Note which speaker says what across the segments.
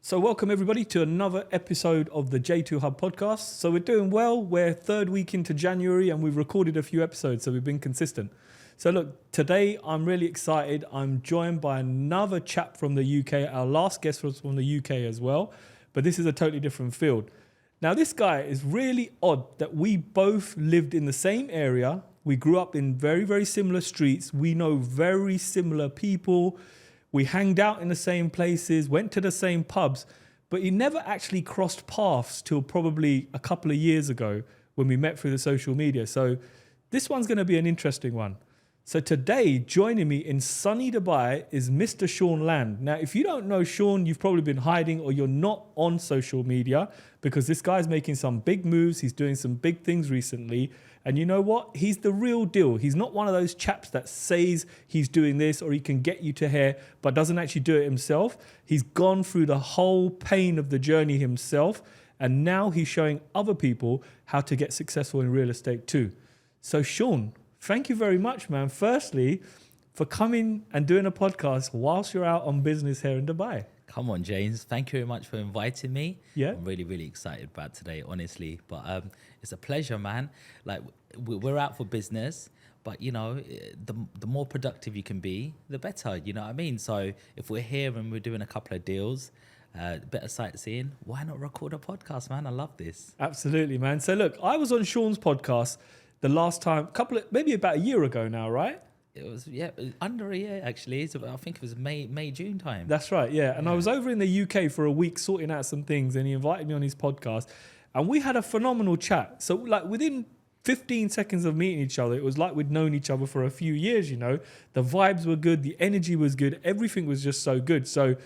Speaker 1: So welcome everybody to another episode of the J2 Hub podcast. So we're doing well. We're third week into January and we've recorded a few episodes, so we've been consistent. So look, today I'm really excited. I'm joined by another chap from the UK. Our last guest was from the UK as well, but this is a totally different field. Now this guy is really odd that we both lived in the same area. We grew up in very, very similar streets. We know very similar people. We hanged out in the same places, went to the same pubs, but he never actually crossed paths till probably a couple of years ago when we met through the social media. So this one's going to be an interesting one. So today, joining me in sunny Dubai is Mr. Sean Land. Now, if you don't know Sean, you've probably been hiding or you're not on social media because this guy's making some big moves. He's doing some big things recently. And you know what? He's the real deal. He's not one of those chaps that says he's doing this or he can get you to here, but doesn't actually do it himself. He's gone through the whole pain of the journey himself. And now he's showing other people how to get successful in real estate too. So Sean, thank you very much, man. Firstly, for coming and doing a podcast whilst you're out on business here in Dubai.
Speaker 2: Come on, James. Thank you very much for inviting me.
Speaker 1: Yeah.
Speaker 2: I'm really, really excited about today, honestly. But it's a pleasure, man. Like, we're out for business, but, you know, the more productive you can be, the better, you know what I mean? So if we're here and we're doing a couple of deals, better sightseeing, why not record a podcast, man? I love this.
Speaker 1: Absolutely, man. So look, I was on Sean's podcast the last time, maybe about a year ago now, right?
Speaker 2: It was, under a year, actually. I think it was May, June time.
Speaker 1: That's right, yeah. And I was over in the UK for a week sorting out some things and he invited me on his podcast and we had a phenomenal chat. So like within 15 seconds of meeting each other, it was like we'd known each other for a few years, you know. The vibes were good, the energy was good, everything was just so good. So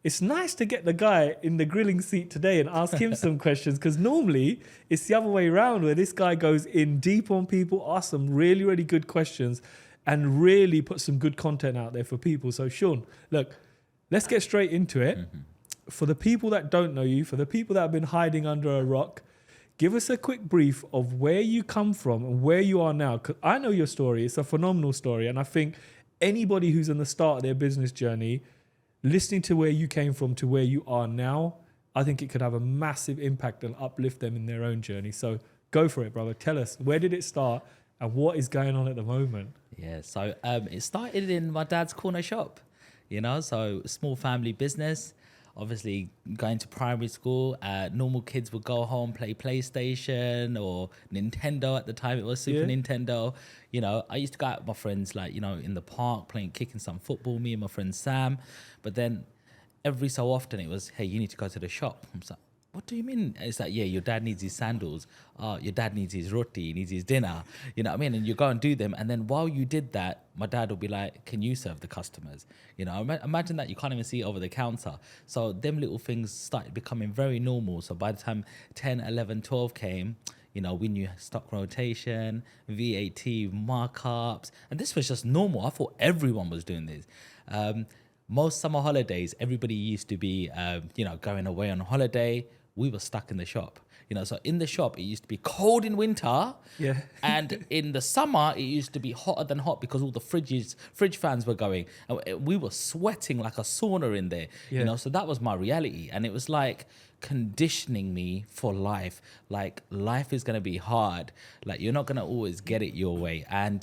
Speaker 1: it's nice to get the guy in the grilling seat today and ask him some questions because normally it's the other way around where this guy goes in deep on people, asks some really, really good questions and really put some good content out there for people. So Sean, look, let's get straight into it. Mm-hmm. For the people that don't know you, for the people that have been hiding under a rock, give us a quick brief of where you come from and where you are now. Because I know your story. It's a phenomenal story. And I think anybody who's in the start of their business journey, listening to where you came from to where you are now, I think it could have a massive impact and uplift them in their own journey. So go for it, brother. Tell us, where did it start and what is going on at the moment?
Speaker 2: Yeah, so it started in my dad's corner shop, you know, so small family business. Obviously, going to primary school, normal kids would go home, play PlayStation or Nintendo at the time. It was Super Nintendo. You know, I used to go out with my friends, like, you know, in the park, kicking some football, me and my friend Sam. But then every so often it was, hey, you need to go to the shop. I'm like, what do you mean? It's like, yeah, your dad needs his sandals. Your dad needs his roti, he needs his dinner. You know what I mean? And you go and do them. And then while you did that, my dad will be like, can you serve the customers? You know, imagine that you can't even see it over the counter. So them little things started becoming very normal. So by the time 10, 11, 12 came, you know, we knew stock rotation, VAT, markups. And this was just normal. I thought everyone was doing this. Most summer holidays, everybody used to be, you know, going away on holiday. We were stuck in the shop, you know. So in the shop, it used to be cold in winter, and in the summer, it used to be hotter than hot because all the fridge fans were going, and we were sweating like a sauna in there, you know. So that was my reality, and it was like conditioning me for life. Like life is gonna be hard. Like you're not gonna always get it your way, and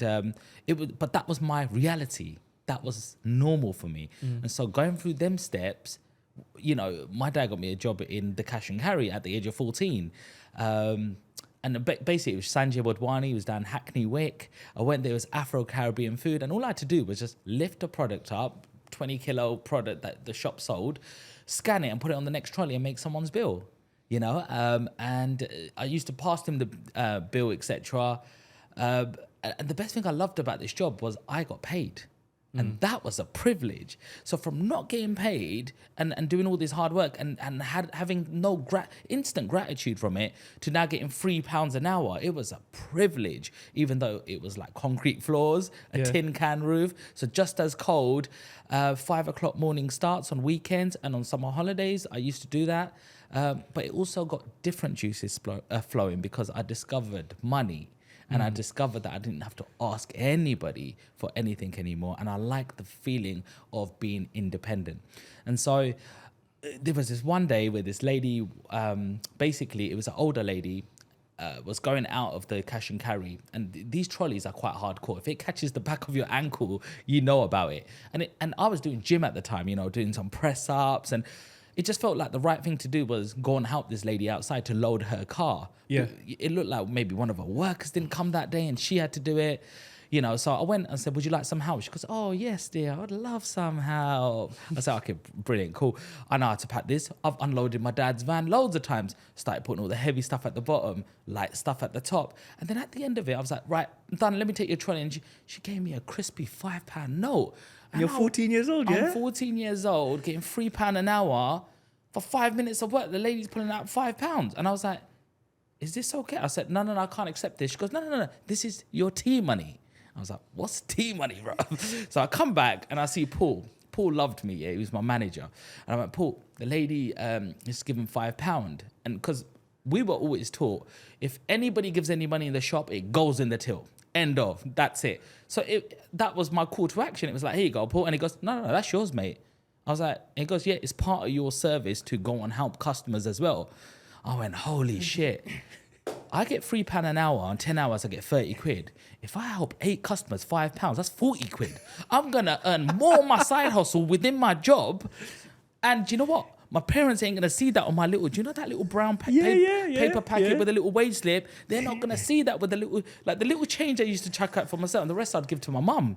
Speaker 2: but that was my reality. That was normal for me, and so going through them steps. You know, my dad got me a job in the cash and carry at the age of 14. And basically it was Sanjay Wadwani, he was down Hackney Wick. I went there, it was Afro-Caribbean food. And all I had to do was just lift a product up, 20 kilo product that the shop sold, scan it and put it on the next trolley and make someone's bill, you know? And I used to pass him the bill, etc. And the best thing I loved about this job was I got paid. And that was a privilege. So from not getting paid and doing all this hard work and having no instant gratitude from it to now getting £3 an hour, it was a privilege, even though it was like concrete floors, a tin can roof. So just as cold, 5 o'clock morning starts on weekends and on summer holidays. I used to do that. But it also got different juices flowing because I discovered money. And I discovered that I didn't have to ask anybody for anything anymore. And I like the feeling of being independent. And so there was this one day where this lady, basically, it was an older lady, was going out of the cash and carry, and these trolleys are quite hardcore. If it catches the back of your ankle, you know about it. And I was doing gym at the time, doing some press ups, and it just felt like the right thing to do was go and help this lady outside to load her car.
Speaker 1: Yeah.
Speaker 2: It looked like maybe one of her workers didn't come that day, and she had to do it. So I went and said, would you like some help? She goes, oh, yes, dear, I'd love some help. I said, okay, brilliant, cool. I know how to pack this. I've unloaded my dad's van loads of times. Started putting all the heavy stuff at the bottom, light stuff at the top. And then at the end of it, I was like, right, I'm done, let me take your trolley. And she gave me a crispy £5 note. And
Speaker 1: You're 14 years old, yeah?
Speaker 2: I'm 14 years old, getting £3 an hour for 5 minutes of work. The lady's pulling out £5. And I was like, is this okay? I said, no, I can't accept this. She goes, no, this is your tea money. I was like, what's tea money, bro? So I come back and I see Paul. Paul loved me, yeah, he was my manager. And I went, Paul, the lady is giving £5. And because we were always taught, if anybody gives any money in the shop, it goes in the till. End of, that's it. So that was my call to action. It was like, here you go, Paul. And he goes, no, that's yours, mate. I was like, he goes, yeah, it's part of your service to go and help customers as well. I went, holy shit. I get £3 an hour, on 10 hours I get 30 quid. If I help 8 customers, £5, that's 40 quid. I'm gonna earn more on my side hustle within my job. And do you know what? My parents ain't gonna see that on my little, do you know that little brown paper packet with a little wage slip? They're not gonna see that with the little change I used to chuck out for myself, and the rest I'd give to my mum,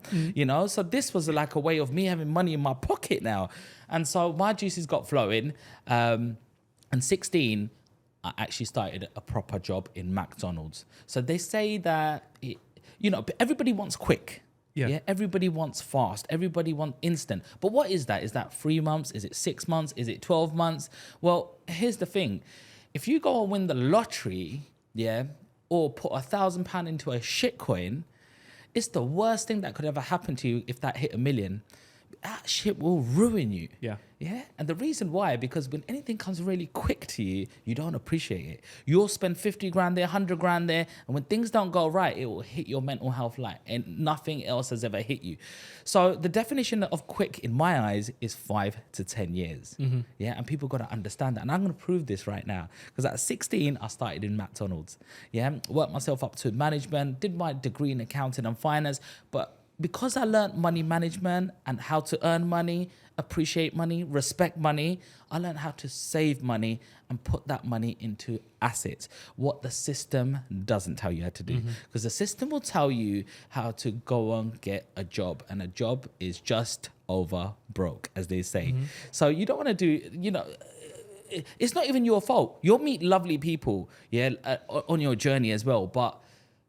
Speaker 2: So this was like a way of me having money in my pocket now. And so my juices got flowing. And 16, I actually started a proper job in McDonald's. So they say that, everybody wants quick. Yeah. Everybody wants fast. Everybody wants instant. But what is that? Is that 3 months? Is it 6 months? Is it 12 months? Well, here's the thing. If you go and win the lottery, or put £1,000 into a shit coin, it's the worst thing that could ever happen to you if that hit 1 million. That shit will ruin you. Yeah. And the reason why, because when anything comes really quick to you, you don't appreciate it. You'll spend 50 grand there, 100 grand there. And when things don't go right, it will hit your mental health like, and nothing else has ever hit you. So the definition of quick in my eyes is 5 to 10 years. Mm-hmm. Yeah. And people got to understand that. And I'm going to prove this right now. Because at 16, I started in McDonald's. Yeah. Worked myself up to management, did my degree in accounting and finance, but because I learned money management and how to earn money, appreciate money, respect money, I learned how to save money and put that money into assets. What the system doesn't tell you how to do. Because the system will tell you how to go and get a job. And a job is just over broke, as they say. So you don't want to do, it's not even your fault. You'll meet lovely people, on your journey as well. But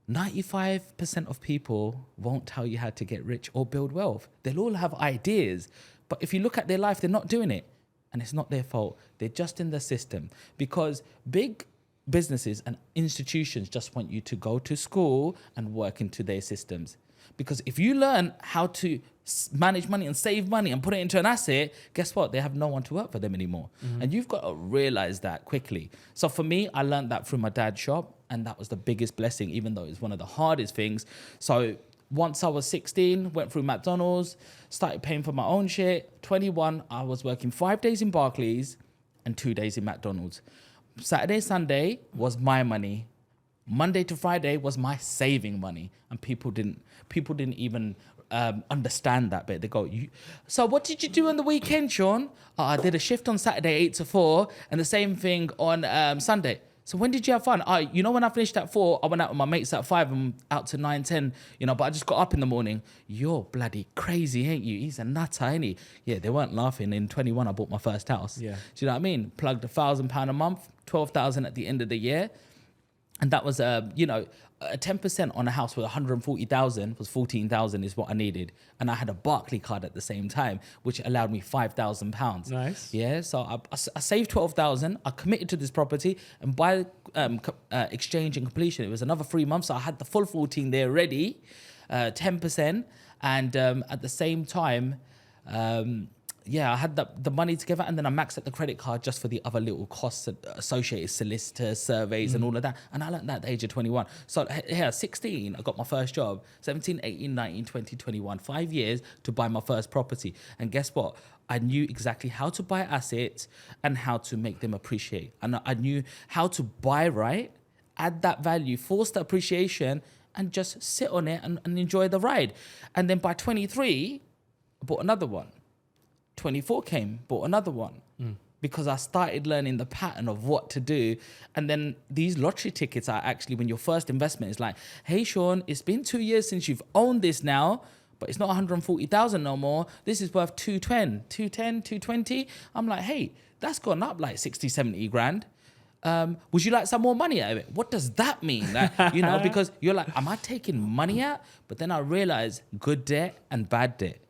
Speaker 2: 95% of people won't tell you how to get rich or build wealth. They'll all have ideas, but if you look at their life, they're not doing it. And it's not their fault. They're just in the system. Because big businesses and institutions just want you to go to school and work into their systems. Because if you learn how to manage money and save money and put it into an asset, guess what? They have no one to work for them anymore. And you've got to realize that quickly. So for me, I learned that through my dad's shop. And that was the biggest blessing, even though it's one of the hardest things. So once I was 16, went through McDonald's, started paying for my own shit. 21, I was working 5 days in Barclays and 2 days in McDonald's. Saturday, Sunday was my money. Monday to Friday was my saving money. And people didn't even understand that bit. They go, so what did you do on the weekend, Sean? I did a shift on Saturday, 8 to 4, and the same thing on Sunday. So when did you have fun? When I finished at 4, I went out with my mates at 5 and out to 9, 10, but I just got up in the morning. You're bloody crazy, ain't you? He's a nutter, ain't he? Yeah, they weren't laughing. In 21, I bought my first house. Yeah. Do you know what I mean? Plugged £1,000 a month, 12,000 at the end of the year. And that was, a 10% on a house with 140,000 was 14,000 is what I needed. And I had a Barclay card at the same time, which allowed me £5,000. Nice. Yeah. So I saved 12,000. I committed to this property, and by exchange and completion, it was another 3 months. So I had the full 14 there ready, 10%. And at the same time, I had the money together, and then I maxed out the credit card just for the other little costs associated, solicitors, surveys, and all of that. And I learned that at the age of 21. So here, 16, I got my first job. 17, 18, 19, 20, 21, 5 years to buy my first property. And guess what? I knew exactly how to buy assets and how to make them appreciate. And I knew how to buy right, add that value, force the appreciation, and just sit on it and enjoy the ride. And then by 23, I bought another one. 24 came, bought another one. Because I started learning the pattern of what to do. And then these lottery tickets are actually, when your first investment is like, hey, Sean, it's been 2 years since you've owned this now, but it's not 140,000 no more. This is worth 220. I'm like, hey, that's gone up like 60, 70 grand. Would you like some more money out of it? What does that mean? Like, because you're like, am I taking money out? But then I realized good debt and bad debt.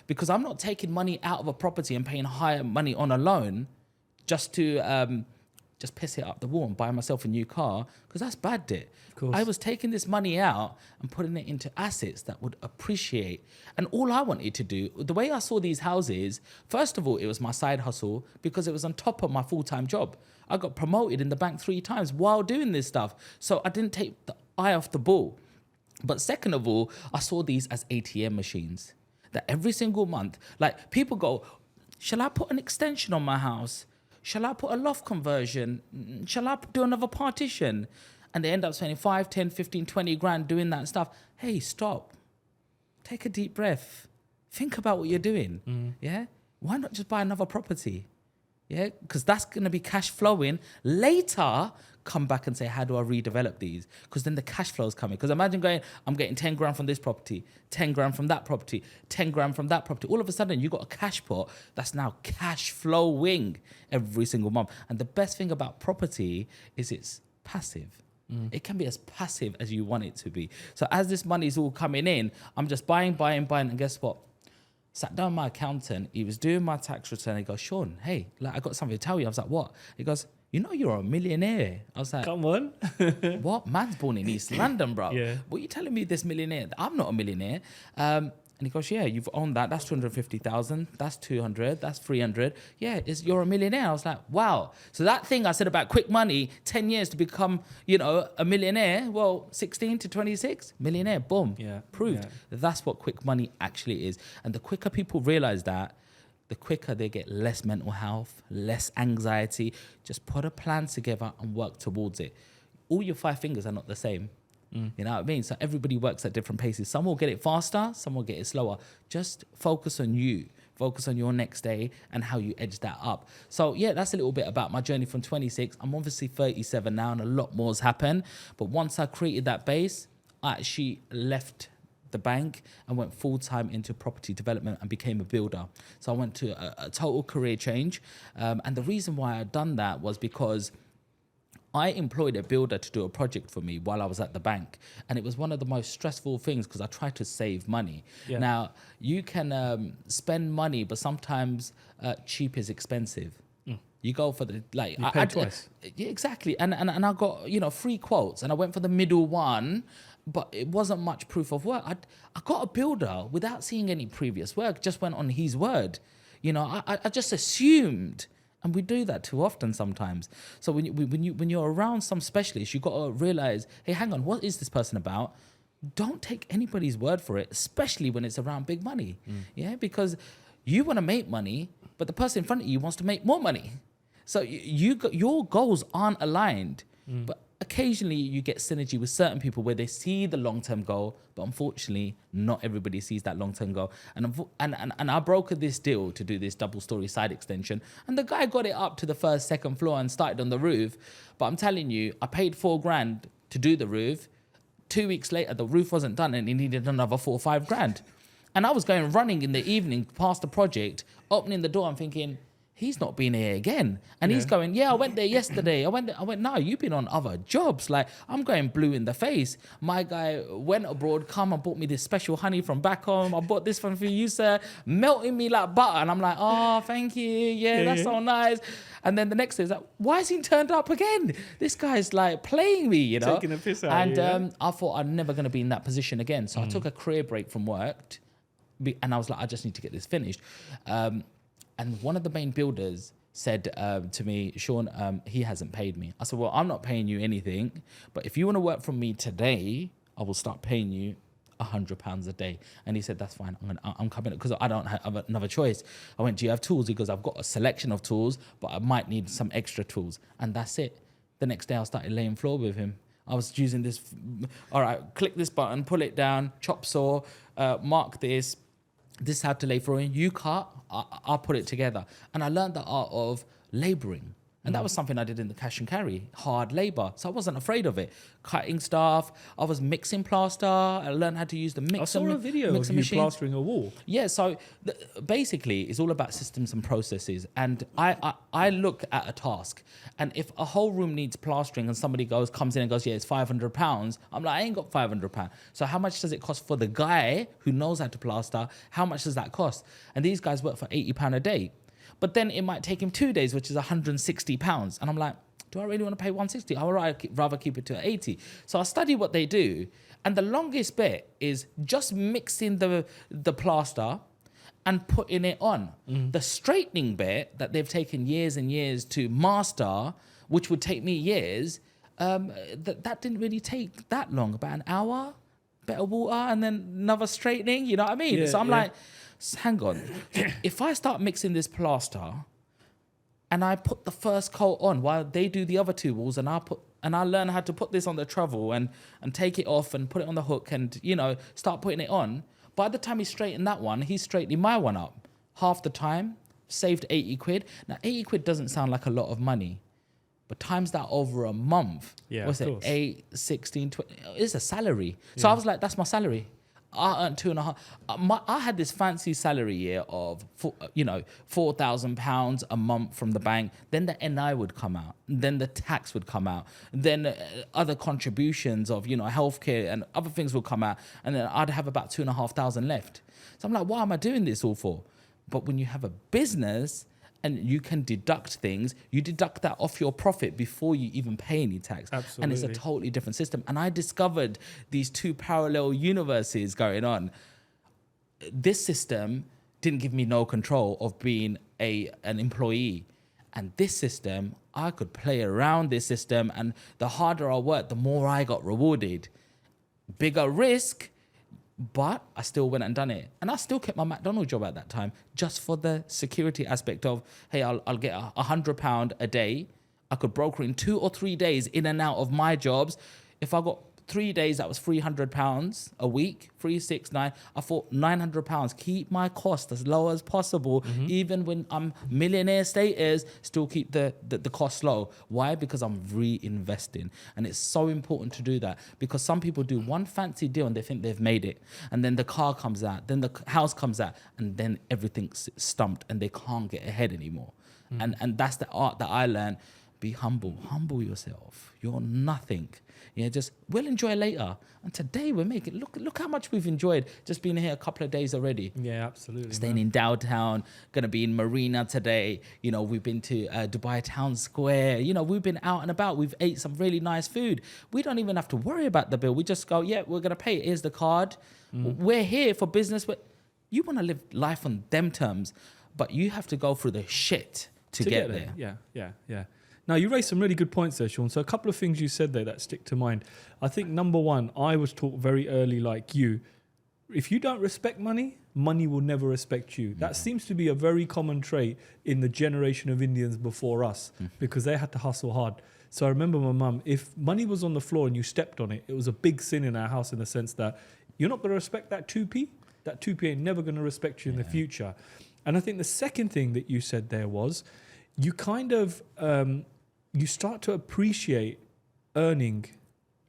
Speaker 2: Because I'm not taking money out of a property and paying higher money on a loan just to just piss it up the wall and buy myself a new car, because that's bad debt.
Speaker 1: Of course.
Speaker 2: I was taking this money out and putting it into assets that would appreciate. And all I wanted to do, the way I saw these houses, first of all, it was my side hustle because it was on top of my full-time job. I got promoted in the bank 3 times while doing this stuff. So I didn't take the eye off the ball. But second of all, I saw these as ATM machines. That every single month, like people go, shall I put an extension on my house? Shall I put a loft conversion? Shall I do another partition? And they end up spending 5, 10, 15, 20 grand doing that stuff. Hey, stop. Take a deep breath. Think about what you're doing. Yeah? Why not just buy another property? Yeah? Because that's going to be cash flowing. Later, come back and say, how do I redevelop these? Because then the cash flow is coming. Because imagine going, I'm getting 10 grand from this property, 10 grand from that property, 10 grand from that property. All of a sudden, you got a cash pot that's now cash flowing every single month. And the best thing about property is it's passive. It can be as passive as you want it to be. So as this money is all coming in, I'm just buying. And guess what? Sat down with my accountant. He was doing my tax return. He goes, Sean, hey, like I got something to tell you. I was like, what? He goes, you're a millionaire. I was like,
Speaker 1: Come on.
Speaker 2: what? Man's born in East London, bro.
Speaker 1: Yeah.
Speaker 2: What are you telling me this millionaire? I'm not a millionaire. And he goes, yeah, you've owned that. That's 250,000. That's 200. That's 300. Yeah, you're a millionaire. I was like, wow. So that thing I said about quick money, 10 years to become, a millionaire. Well, 16 to 26, millionaire. Boom.
Speaker 1: Yeah.
Speaker 2: Proved.
Speaker 1: Yeah.
Speaker 2: That's what quick money actually is. And the quicker people realize that, the quicker they get less mental health, less anxiety. Just put a plan together and work towards it. All your 5 fingers are not the same. You know what I mean? So everybody works at different paces. Some will get it faster, some will get it slower. Just focus on you. Focus on your next day and how you edge that up. So yeah, that's a little bit about my journey from 26. I'm obviously 37 now and a lot more has happened. But once I created that base, I actually left the bank and went full-time into property development and became a builder. So I went to a total career change. And the reason why I'd done that was because I employed a builder to do a project for me while I was at the bank. And it was one of the most stressful things because I tried to save money.
Speaker 1: Yeah.
Speaker 2: Now, you can spend money, but sometimes cheap is expensive. You go for the, like...
Speaker 1: You pay twice.
Speaker 2: Yeah, exactly. And I got, 3 quotes and I went for the middle one, but it wasn't much proof of work. I got a builder without seeing any previous work, just went on his word. I just assumed... And we do that too often sometimes. So when you're around some specialist, you got to realize, hey, hang on, what is this person about? Don't take anybody's word for it, especially when it's around big money. Yeah, because you want to make money, but the person in front of you wants to make more money. So your goals aren't aligned. But occasionally you get synergy with certain people where they see the long-term goal, but unfortunately not everybody sees that long-term goal. And I brokered this deal to do this double-story side extension, and the guy got it up to the first, second floor and started on the roof. But I'm telling you, I paid $4,000 to do the roof. 2 weeks later, the roof wasn't done and he needed another 4 or 5 grand. And I was going running in the evening past the project, opening the door and thinking, he's not been here again. And he's going, yeah, I went there yesterday. I went, no, you've been on other jobs. Like, I'm going blue in the face. My guy went abroad, come and bought me this special honey from back home. I bought this one for you, sir. Melting me like butter. And I'm like, oh, thank you. Yeah, that's so nice. And then the next day, is like, why has he turned up again? This guy's like playing me,
Speaker 1: Taking a piss out of you, yeah?
Speaker 2: I thought I'm never going to be in that position again. So I took a career break from work. And I was like, I just need to get this finished. And one of the main builders said to me, Sean, he hasn't paid me. I said, well, I'm not paying you anything, but if you want to work from me today, I will start paying you £100 a day. And he said, that's fine. I'm coming because I don't have another choice. I went, do you have tools? He goes, I've got a selection of tools, but I might need some extra tools. And that's it. The next day I started laying floor with him. I was using this, all right, click this button, pull it down, chop saw, mark this. This is how to lay floor in. You cut, I'll put it together. And I learned the art of laboring. And that was something I did in the cash and carry, hard labor. So I wasn't afraid of it. Cutting stuff. I was mixing plaster. I learned how to use the mixer.
Speaker 1: I saw a video of you plastering a wall.
Speaker 2: Yeah, so basically it's all about systems and processes. And I look at a task. And if a whole room needs plastering and somebody comes in and goes, yeah, it's £500, I'm like, I ain't got £500. So how much does it cost for the guy who knows how to plaster? How much does that cost? And these guys work for £80 a day. But then it might take him 2 days, which is £160. And I'm like, do I really want to pay £160? I would rather keep it to 80. So I study what they do. And the longest bit is just mixing the plaster and putting it on. The straightening bit that they've taken years and years to master, which would take me years, that didn't really take that long, about an hour, bit of water, and then another straightening, you know what I mean?
Speaker 1: Yeah,
Speaker 2: so I'm like, hang on, if I start mixing this plaster and I put the first coat on while they do the other two walls, and I learn how to put this on the travel and take it off and put it on the hook and, start putting it on, by the time he straightened that one, he's straightening my one up. Half the time, saved 80 quid. Now, 80 quid doesn't sound like a lot of money, but times that over a month, what's it, 8, 16, 20, it's a salary. So I was like, that's my salary. I earned £2.5. I had this fancy salary year of, £4,000 a month from the bank. Then the NI would come out. Then the tax would come out. Then other contributions of, healthcare and other things would come out. And then I'd have about £2,500 left. So I'm like, why am I doing this all for? But when you have a business and you can deduct things, you deduct that off your profit before you even pay any tax.
Speaker 1: Absolutely.
Speaker 2: And it's a totally different system. And I discovered these two parallel universes going on. This system didn't give me no control of being an employee. And this system, I could play around this system. And the harder I worked, the more I got rewarded. Bigger risk, but I still went and done it. And I still kept my McDonald's job at that time, just for the security aspect of, hey, I'll get £100 a day. I could broker in 2 or 3 days in and out of my jobs. If I got 3 days, that was £300 a week, 3, 6, 9. I thought £900, keep my cost as low as possible. Even when I'm millionaire status, still keep the cost low. Why? Because I'm reinvesting. And it's so important to do that, because some people do one fancy deal and they think they've made it. And then the car comes out, then the house comes out, and then everything's stumped and they can't get ahead anymore. And that's the art that I learned. Be humble. Humble yourself. You're nothing. Yeah, we'll enjoy later. And today we're making, look how much we've enjoyed just being here a couple of days already.
Speaker 1: Yeah, absolutely.
Speaker 2: Staying in downtown, going to be in Marina today. We've been to Dubai Town Square. We've been out and about. We've ate some really nice food. We don't even have to worry about the bill. We just go, yeah, we're going to pay it. Here's the card. We're here for business. You want to live life on them terms, but you have to go through the shit to get there.
Speaker 1: Yeah. Now, you raised some really good points there, Sean. So a couple of things you said there that stick to mind. I think number one, I was taught very early, like you, if you don't respect money, money will never respect you. That seems to be a very common trait in the generation of Indians before us, because they had to hustle hard. So I remember my mum, if money was on the floor and you stepped on it, it was a big sin in our house, in the sense that you're not going to respect that 2p. That 2p ain't never going to respect you in the future. And I think the second thing that you said there was, you kind of... you start to appreciate earning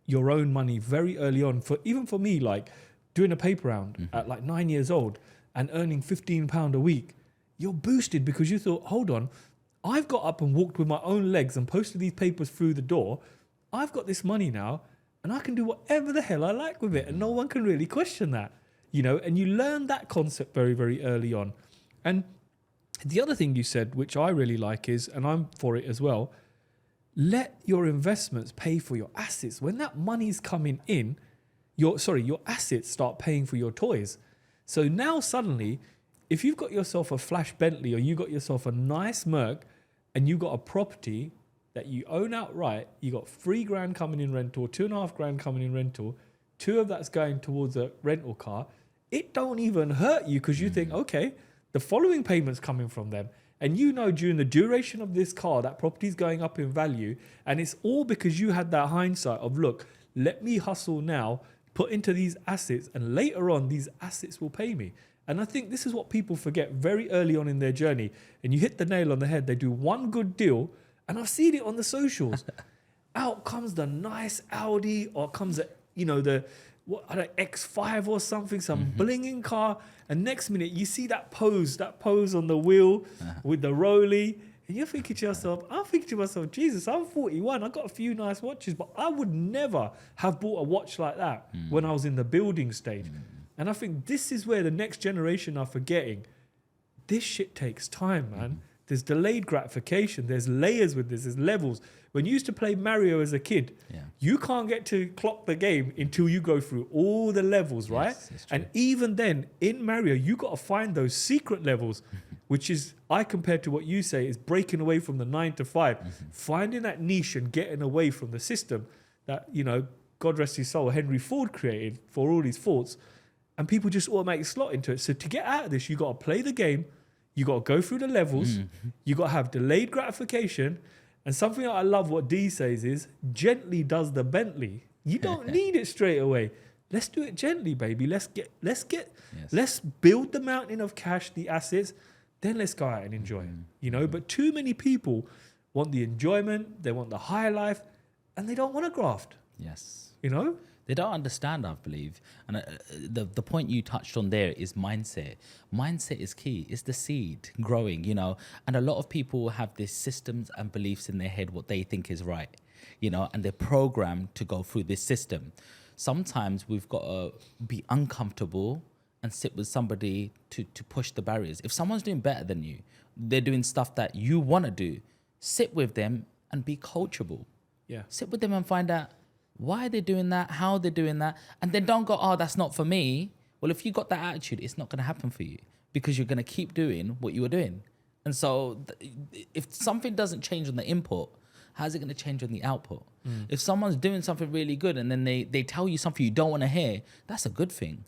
Speaker 1: your own money very early on. Even for me, like doing a paper round at like 9 years old and earning £15 a week, you're boosted because you thought, hold on, I've got up and walked with my own legs and posted these papers through the door. I've got this money now and I can do whatever the hell I like with it, and no one can really question that, and you learn that concept very, very early on. And the other thing you said, which I really like, is, and I'm for it as well, let your investments pay for your assets. When that money's coming in, your assets start paying for your toys. So now suddenly, if you've got yourself a flash Bentley, or you got yourself a nice Merc, and you got a property that you own outright, you got £3,000 coming in rental, 2.5 grand coming in rental, 2 of that's going towards a rental car, it don't even hurt you because you think, okay, the following payment's coming from them. And you know during the duration of this car, that property's going up in value. And it's all because you had that hindsight of, look, let me hustle now, put into these assets, and later on, these assets will pay me. And I think this is what people forget very early on in their journey. And you hit the nail on the head. They do one good deal, and I've seen it on the socials. Out comes the nice Audi, or comes the X5 or something, some blinging car. And next minute, you see that pose on the wheel with the rollie. And you're thinking to yourself, I'm thinking to myself, Jesus, I'm 41. I've got a few nice watches, but I would never have bought a watch like that when I was in the building stage. And I think this is where the next generation are forgetting. This shit takes time, man. There's delayed gratification. There's layers with this. There's levels. When you used to play Mario as a kid, you can't get to clock the game until you go through all the levels, right?
Speaker 2: Yes,
Speaker 1: and even then, in Mario, you got to find those secret levels, which is, I compared to what you say, is breaking away from the 9 to 5, finding that niche and getting away from the system that, God rest his soul, Henry Ford created for all his faults. And people just automatically slot into it. So to get out of this, you got to play the game. You got to go through the levels. You got to have delayed gratification. And something that I love what D says is, gently does the Bentley. You don't need it straight away. Let's do it gently, baby. Let's build the mountain of cash, the assets. Then let's go out and enjoy it. But too many people want the enjoyment. They want the high life, and they don't want to graft.
Speaker 2: Yes.
Speaker 1: They
Speaker 2: don't understand, I believe. And the point you touched on there is mindset. Mindset is key. It's the seed growing, And a lot of people have these systems and beliefs in their head, what they think is right, and they're programmed to go through this system. Sometimes we've got to be uncomfortable and sit with somebody to push the barriers. If someone's doing better than you, they're doing stuff that you want to do, sit with them and be coachable.
Speaker 1: Yeah.
Speaker 2: Sit with them and find out why they're doing that, how they're doing that, and then don't go, oh, that's not for me. Well, if you got that attitude, it's not going to happen for you because you're going to keep doing what you were doing. And so if something doesn't change on the input, how's it going to change on the output? If someone's doing something really good and then they tell you something you don't want to hear, that's a good thing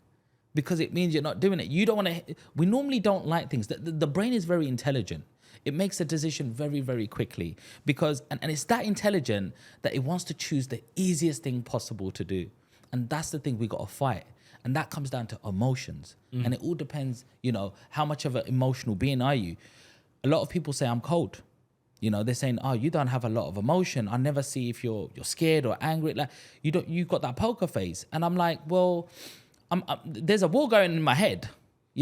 Speaker 2: because it means you're not doing it. You don't want to. We normally don't like things. The brain is very intelligent. It makes a decision very, very quickly because, and it's that intelligent that it wants to choose the easiest thing possible to do. And that's the thing we got to fight. And that comes down to emotions. And it all depends, how much of an emotional being are you? A lot of people say I'm cold. They're saying, oh, you don't have a lot of emotion. I never see if you're scared or angry. Like you've got that poker face. And I'm like, well, there's a war going in my head.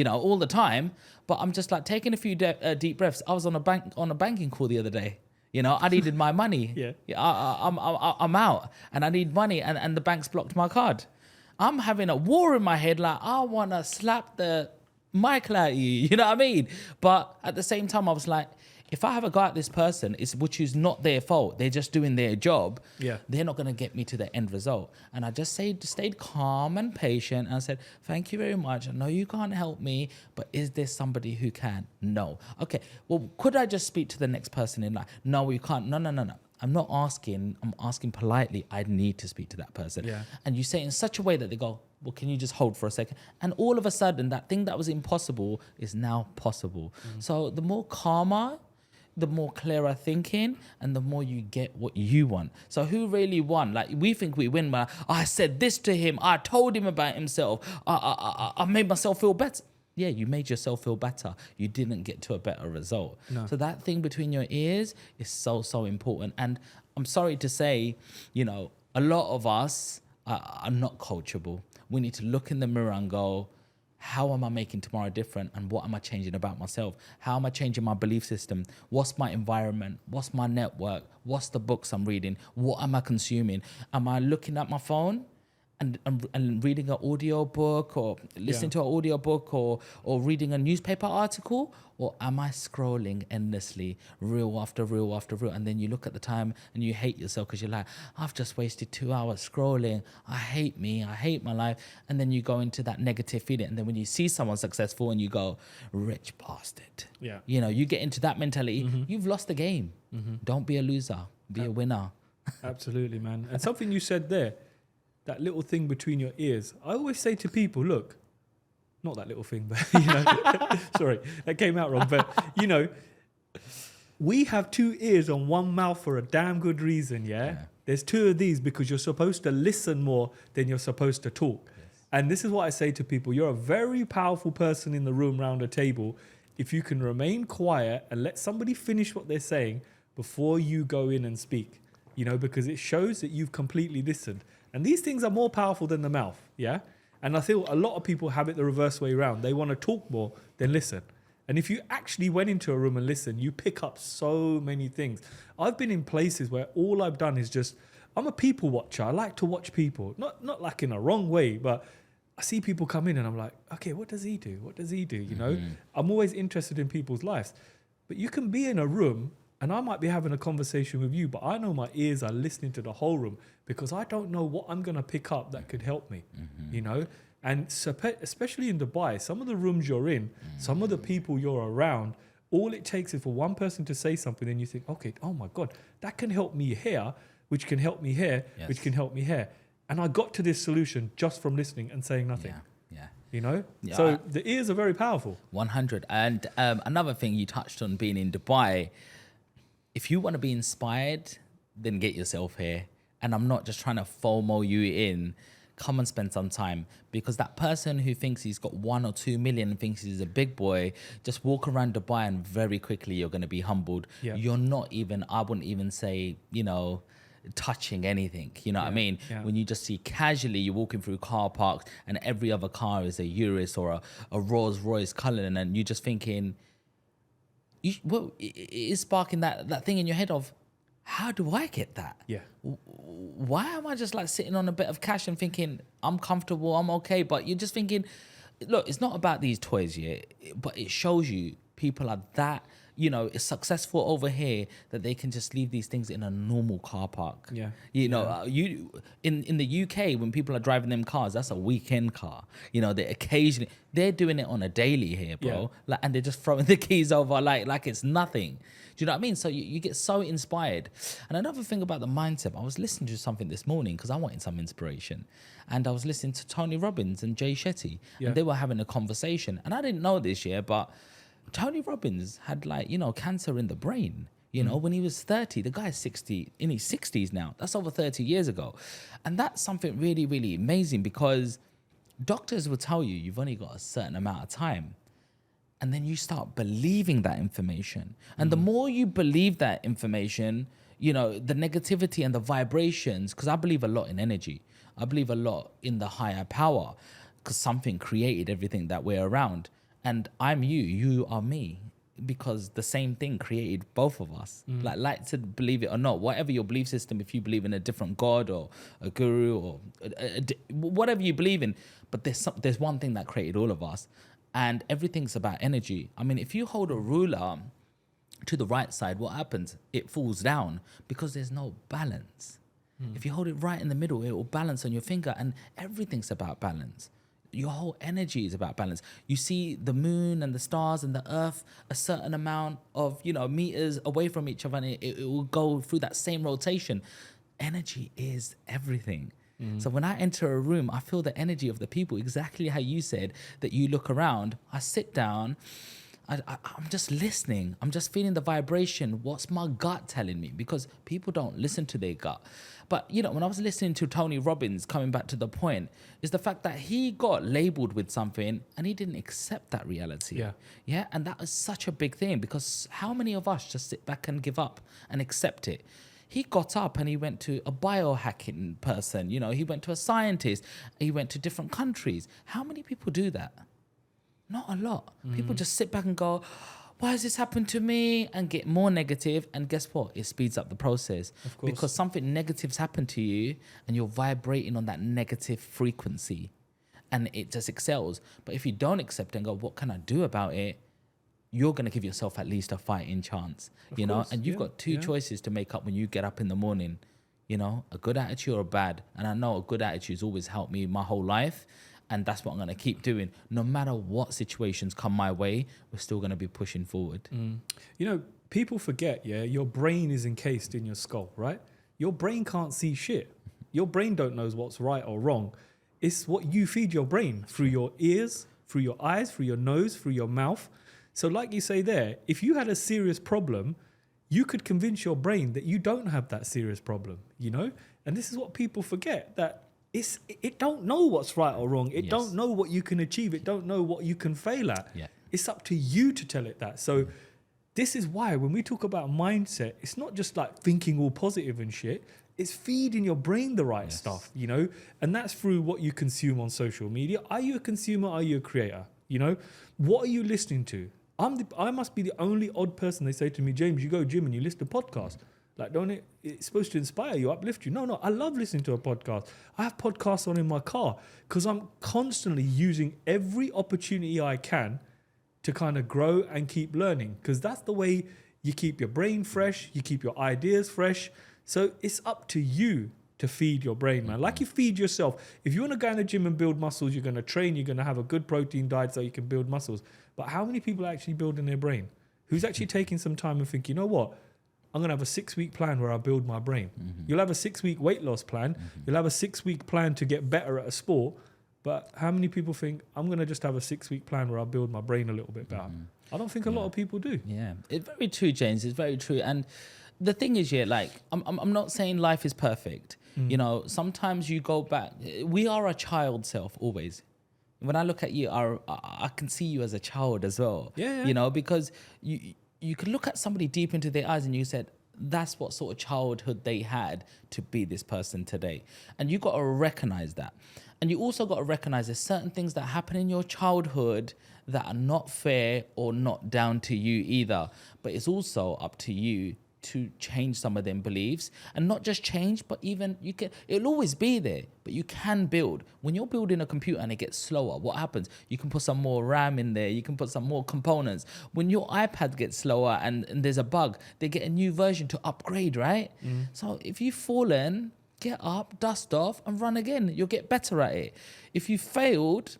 Speaker 2: All the time, but I'm just like taking a few deep breaths. I was on a banking call the other day. I needed my money. I'm out and I need money and the bank's blocked my card. I'm having a war in my head. Like I want to slap the Michael out you. You know what I mean? But at the same time, I was like, if I have a go at this person, which is not their fault, they're just doing their job, they're not going to get me to the end result. And I just stayed calm and patient and I said, thank you very much. I know you can't help me, but is there somebody who can? No. Okay, well, could I just speak to the next person in line? No, you can't. No. I'm not asking. I'm asking politely. I need to speak to that person.
Speaker 1: Yeah.
Speaker 2: And you say it in such a way that they go, well, can you just hold for a second? And all of a sudden, that thing that was impossible is now possible. So the more calmer, the more clearer thinking and the more you get what you want. So who really won? Like we think we win, but I said this to him. I told him about himself. I made myself feel better. Yeah, you made yourself feel better. You didn't get to a better result.
Speaker 1: No.
Speaker 2: So that thing between your ears is so, so important. And I'm sorry to say, a lot of us are not coachable. We need to look in the mirror and go, how am I making tomorrow different? And what am I changing about myself? How am I changing my belief system? What's my environment? What's my network? What's the books I'm reading? What am I consuming? Am I looking at my phone and reading an audio book or listening to an audio book or reading a newspaper article? Or am I scrolling endlessly, reel after reel after reel? And then you look at the time and you hate yourself because you're like, I've just wasted 2 hours scrolling. I hate me. I hate my life. And then you go into that negative feeling. And then when you see someone successful and you go, rich bastard.
Speaker 1: Yeah.
Speaker 2: You get into that mentality. You've lost the game. Don't be a loser. Be a winner.
Speaker 1: Absolutely, man. And something you said there, that little thing between your ears. I always say to people, look, not that little thing, but, you know, sorry, that came out wrong. But, you know, we have 2 ears and 1 mouth for a damn good reason, yeah? There's 2 of these because you're supposed to listen more than you're supposed to talk. Yes. And this is what I say to people. You're a very powerful person in the room round a table if you can remain quiet and let somebody finish what they're saying before you go in and speak, you know, because it shows that you've completely listened. And these things are more powerful than the mouth, yeah? And I feel a lot of people have it the reverse way around. They want to talk more than listen. And if you actually went into a room and listened, you pick up so many things. I've been in places where all I've done is just, I'm a people watcher. I like to watch people. Not like in a wrong way, but I see people come in and I'm like, okay, what does he do? What does he do? You know, I'm always interested in people's lives. But you can be in a room and I might be having a conversation with you, but I know my ears are listening to the whole room because I don't know what I'm going to pick up that could help me, you know? And so, especially in Dubai, some of the rooms you're in, some of the people you're around, all it takes is for one person to say something and you think, okay, oh my God, that can help me here, which can help me here, which can help me here. And I got to this solution just from listening and saying nothing.
Speaker 2: Yeah.
Speaker 1: You know? Yeah, so the ears are very powerful.
Speaker 2: 100. And another thing you touched on being in Dubai, if you want to be inspired, then get yourself here. And I'm not just trying to FOMO you in. Come and spend some time, because that person who thinks he's got 1 or 2 million and thinks he's a big boy, just walk around Dubai and very quickly you're going to be humbled. Yeah. You're not even, I wouldn't even say, you know, touching anything, you know what I mean? Yeah. When you just see casually, you're walking through car parks and every other car is a Urus or a Rolls Royce Cullinan, and you're just thinking, well, it is sparking that thing in your head of, how do I get that?
Speaker 1: Yeah.
Speaker 2: Why am I just like sitting on a bit of cash and thinking I'm comfortable, I'm okay? But you're just thinking, look, it's not about these toys yet, but it shows you people are that, you know, is successful over here that they can just leave these things in a normal car park.
Speaker 1: Yeah.
Speaker 2: You know, you in the UK, when people are driving them cars, that's a weekend car. You know, they're doing it on a daily here, bro. Yeah. Like, and they're just throwing the keys over like it's nothing. Do you know what I mean? So you get so inspired. And another thing about the mindset, I was listening to something this morning because I wanted some inspiration. And I was listening to Tony Robbins and Jay Shetty. Yeah. And they were having a conversation. And I didn't know this yet, but Tony Robbins had, like, you know, cancer in the brain. You know, when he was 30, the guy's 60, in his 60s now. That's over 30 years ago. And that's something really, really amazing, because doctors will tell you you've only got a certain amount of time. And then you start believing that information. And the more you believe that information, you know, the negativity and the vibrations, because I believe a lot in energy. I believe a lot in the higher power, because something created everything that we're around. And I'm you are me, because the same thing created both of us. Like to believe it or not, whatever your belief system, if you believe in a different God or a guru or whatever you believe in, but there's one thing that created all of us. And everything's about energy. I mean, if you hold a ruler to the right side, what happens? It falls down because there's no balance. If you hold it right in the middle, it will balance on your finger, and everything's about balance. Your whole energy is about balance. You see the moon and the stars and the earth a certain amount of, you know, meters away from each other, and it will go through that same rotation. Energy is everything. So when I enter a room, I feel the energy of the people, exactly how you said that you look around. I sit down, I'm just listening. I'm just feeling the vibration. What's my gut telling me? Because people don't listen to their gut. But, you know, when I was listening to Tony Robbins, coming back to the point, is the fact that he got labeled with something and he didn't accept that reality. Yeah. And that is such a big thing, because how many of us just sit back and give up and accept it? He got up and he went to a biohacking person, you know, he went to a scientist, he went to different countries. How many people do that? Not a lot. People just sit back and go, why has this happened to me? And get more negative. And guess what? It speeds up the process.
Speaker 1: Of course.
Speaker 2: Because something negative's happened to you and you're vibrating on that negative frequency, and it just excels. But if you don't accept it and go, what can I do about it? You're going to give yourself at least a fighting chance, you know? And you've got two choices to make up when you get up in the morning, you know, a good attitude or a bad. And I know a good attitude's always helped me my whole life. And that's what I'm going to keep doing. No matter what situations come my way, we're still going to be pushing forward.
Speaker 1: You know, people forget, your brain is encased in your skull, right? Your brain can't see shit. Your brain don't know what's right or wrong. It's what you feed your brain through your ears, through your eyes, through your nose, through your mouth. So like you say there, if you had a serious problem, you could convince your brain that you don't have that serious problem, you know? And this is what people forget, that it don't know what's right or wrong. It don't know what you can achieve. It don't know what you can fail at.
Speaker 2: Yeah.
Speaker 1: It's up to you to tell it that. So this is why when we talk about mindset, it's not just like thinking all positive and shit. It's feeding your brain the right stuff, you know? And that's through what you consume on social media. Are you a consumer? Are you a creator? You know? What are you listening to? I must be the only odd person. They say to me, James, you go gym and you listen to podcasts. Like, don't it? It's supposed to inspire you, uplift you. No, I love listening to a podcast. I have podcasts on in my car because I'm constantly using every opportunity I can to kind of grow and keep learning, because that's the way you keep your brain fresh, you keep your ideas fresh. So it's up to you to feed your brain, man. Like you feed yourself. If you want to go in the gym and build muscles, you're going to train, you're going to have a good protein diet so you can build muscles. But how many people are actually building their brain? Who's actually taking some time and think, you know what? I'm going to have a 6-week plan where I build my brain. You'll have a 6-week weight loss plan. You'll have a 6-week plan to get better at a sport. But how many people think, I'm going to just have a 6-week plan where I build my brain a little bit better? I don't think a lot of people do.
Speaker 2: Yeah, it's very true, James. It's very true. And the thing is, like, I'm not saying life is perfect. You know, sometimes you go back. We are a child self always. When I look at you, I can see you as a child as well.
Speaker 1: Yeah.
Speaker 2: You know, because you can look at somebody deep into their eyes and you said, that's what sort of childhood they had to be this person today. And you got to recognize that. And you also got to recognize there's certain things that happen in your childhood that are not fair or not down to you either. But it's also up to you to change some of them beliefs, and not just change, but even it'll always be there, but you can build. When you're building a computer and it gets slower, what happens? You can put some more RAM in there, you can put some more components. When your iPad gets slower and there's a bug, they get a new version to upgrade, right? So if you've fallen, get up, dust off and run again. You'll get better at it. If you failed,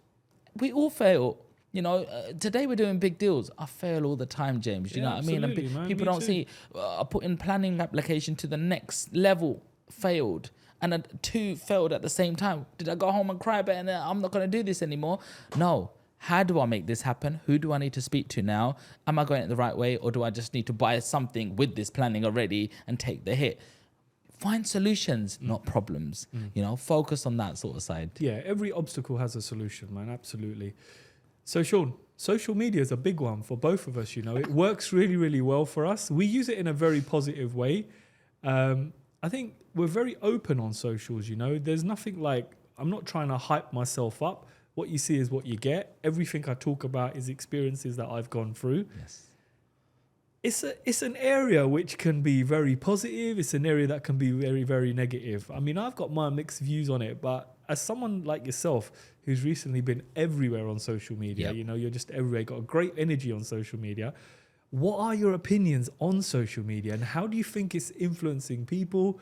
Speaker 2: we all fail. You know, today we're doing big deals. I fail all the time, James. You know what I mean? And
Speaker 1: Man,
Speaker 2: people
Speaker 1: me
Speaker 2: don't
Speaker 1: too.
Speaker 2: see, I put in planning application to the next level, failed. And then 2 failed at the same time. Did I go home and cry about it and I'm not going to do this anymore? No. How do I make this happen? Who do I need to speak to now? Am I going it the right way? Or do I just need to buy something with this planning already and take the hit? Find solutions, not problems. You know, focus on that sort of side.
Speaker 1: Yeah, every obstacle has a solution, man. Absolutely. So, Sean, social media is a big one for both of us, you know. It works really, really well for us. We use it in a very positive way. I think we're very open on socials, you know. There's nothing like, I'm not trying to hype myself up. What you see is what you get. Everything I talk about is experiences that I've gone through.
Speaker 2: Yes.
Speaker 1: It's an area which can be very positive. It's an area that can be very, very negative. I mean, I've got my mixed views on it, but as someone like yourself who's recently been everywhere on social media, you know, you're just everywhere, got a great energy on social media. What are your opinions on social media, and how do you think it's influencing people